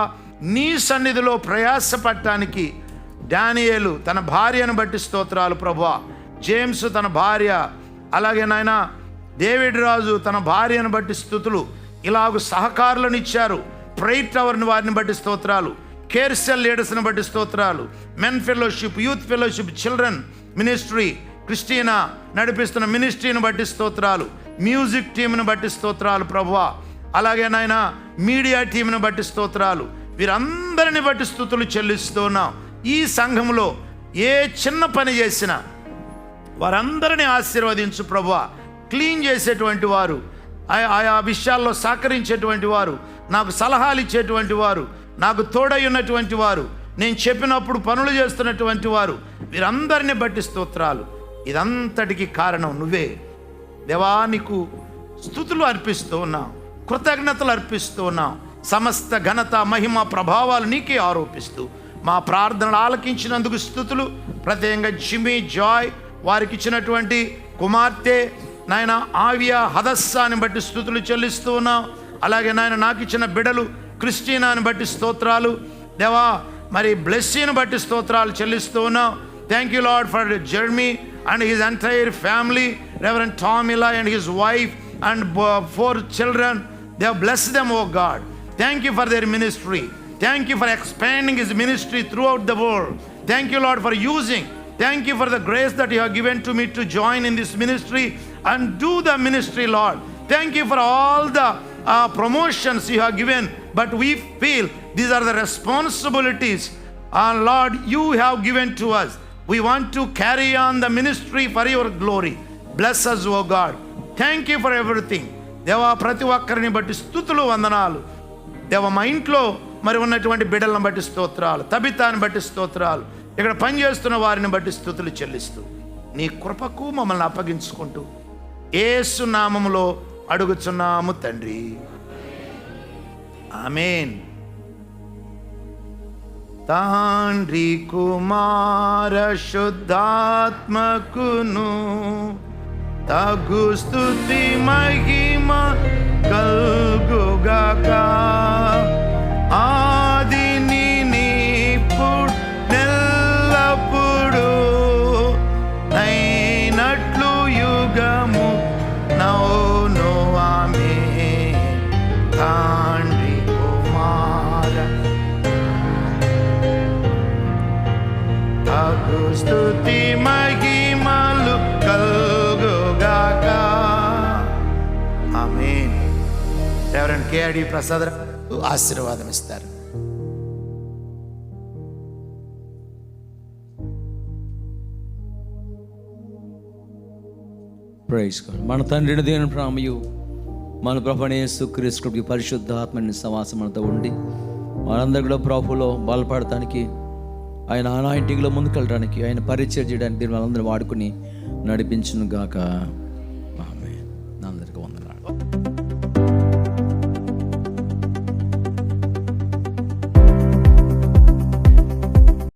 A: నీ సన్నిధిలో ప్రయాసపడటానికి డానియేలు తన భార్యను బట్టి స్తోత్రాలు ప్రభువా. జేమ్స్ తన భార్య, అలాగే నాయన డేవిడ్ రాజు తన భార్యను బట్టి స్తుతులు. ఇలాగ సహకారులను ఇచ్చారు. ప్రైట్ టవర్ని వారిని బట్టి స్తోత్రాలు. కేర్సెల్ లీడర్స్ని బట్టి స్తోత్రాలు. Men fellowship, youth fellowship, children ministry, Christiana నడిపిస్తున్న మినిస్ట్రీని బట్టి స్తోత్రాలు. మ్యూజిక్ టీంను బట్టి స్తోత్రాలు ప్రభువా. అలాగే నాయన మీడియా టీంను బట్టి స్తోత్రాలు. వీరందరిని బట్టి స్తుతులు చెల్లిస్తున్నాం. ఈ సంఘంలో ఏ చిన్న పని చేసినా వారందరినీ ఆశీర్వదించు ప్రభువా. క్లీన్ చేసేటువంటి వారు, ఆయా విషయాల్లో సహకరించేటువంటి వారు, నాకు సలహాలు ఇచ్చేటువంటి వారు, నాకు తోడై ఉన్నటువంటి వారు, నేను చెప్పినప్పుడు పనులు చేస్తున్నటువంటి వారు, వీరందరిని బట్టి స్తోత్రాలు. ఇదంతటికి కారణం నువ్వే దేవా. నీకు స్తుతులు అర్పిస్తూ ఉన్నాం, కృతజ్ఞతలు అర్పిస్తూ ఉన్నాం. సమస్త ఘనత, మహిమ, ప్రభావాలు నీకే ఆరోపిస్తూ మా ప్రార్థనలు ఆలకించినందుకు స్తుతులు. ప్రత్యేకంగా జిమ్మీ, జాయ్ వారికి ఇచ్చినటువంటి కుమార్తె నాయన ఆవియా, హదస్సాని బట్టి స్తుతులు చెల్లిస్తూ ఉన్నాం. అలాగే నాయన నాకు ఇచ్చిన బిడ్డలు క్రిస్టినాని బట్టి స్తోత్రాలు దేవా. మరి బ్లెస్సీని బట్టి స్తోత్రాలు చెల్లిస్తూ ఉన్నాం. Thank you lord for Jeremy and his entire family, Reverend Tom Eli and his wife, and 4 children. They have blessed them, oh God. Thank you for their ministry. Thank you for expanding his ministry throughout the world. Thank you, Lord, for using. Thank you for the grace that you have given to me to join in this ministry and do the ministry, Lord. Thank you for all the promotions you have given. But we feel these are the responsibilities, Lord, you have given to us. We want to carry on the ministry for your glory. Bless us, oh God. Thank you for everything. దేవా, ప్రతి ఒక్కరిని బట్టి స్తుతులు, వందనాలు. దేవా, మా ఇంట్లో మరి ఉన్నటువంటి బిడ్డలను బట్టి స్తోత్రాలు, తబితాన్ని బట్టి స్తోత్రాలు, ఇక్కడ పనిచేస్తున్న వారిని బట్టి స్తుతులు చెల్లిస్తూ నీ కృపకు మమ్మల్ని అప్పగించుకుంటూ యేసు నామములో అడుగుచున్నాము తండ్రి. ఆమేన్. తండ్రి కుమార శుద్ధాత్మకును తగు స్తుతి మహిమ కల్గుగాక ఆదిని నీప్పుడు నెల్లప్పుడు అయినట్లు యుగము నౌను ఆమేన్. తండ్రి కుమార తగు స్తుతి మహిమలు కల్గుగాక. ఆమేన్. రెవరెండ్ కేఆర్డి ప్రసాద్ ఆశీర్వాదం ఇస్తారు.
B: Praise God. మన తండ్రిని దేవుని ప్రేమయు మన ప్రభువైన యేసుక్రీస్తుకి పరిశుద్ధాత్మని సమాసం మనతో ఉండి మనందరూ కూడా ప్రభువులో బలపడటానికి, ఆయన అనాయింటింగ్లో ముందుకెళ్ళడానికి, ఆయన పరిచయం చేయడానికి దీన్ని మనందరం వాడుకుని నడిపించును గాక.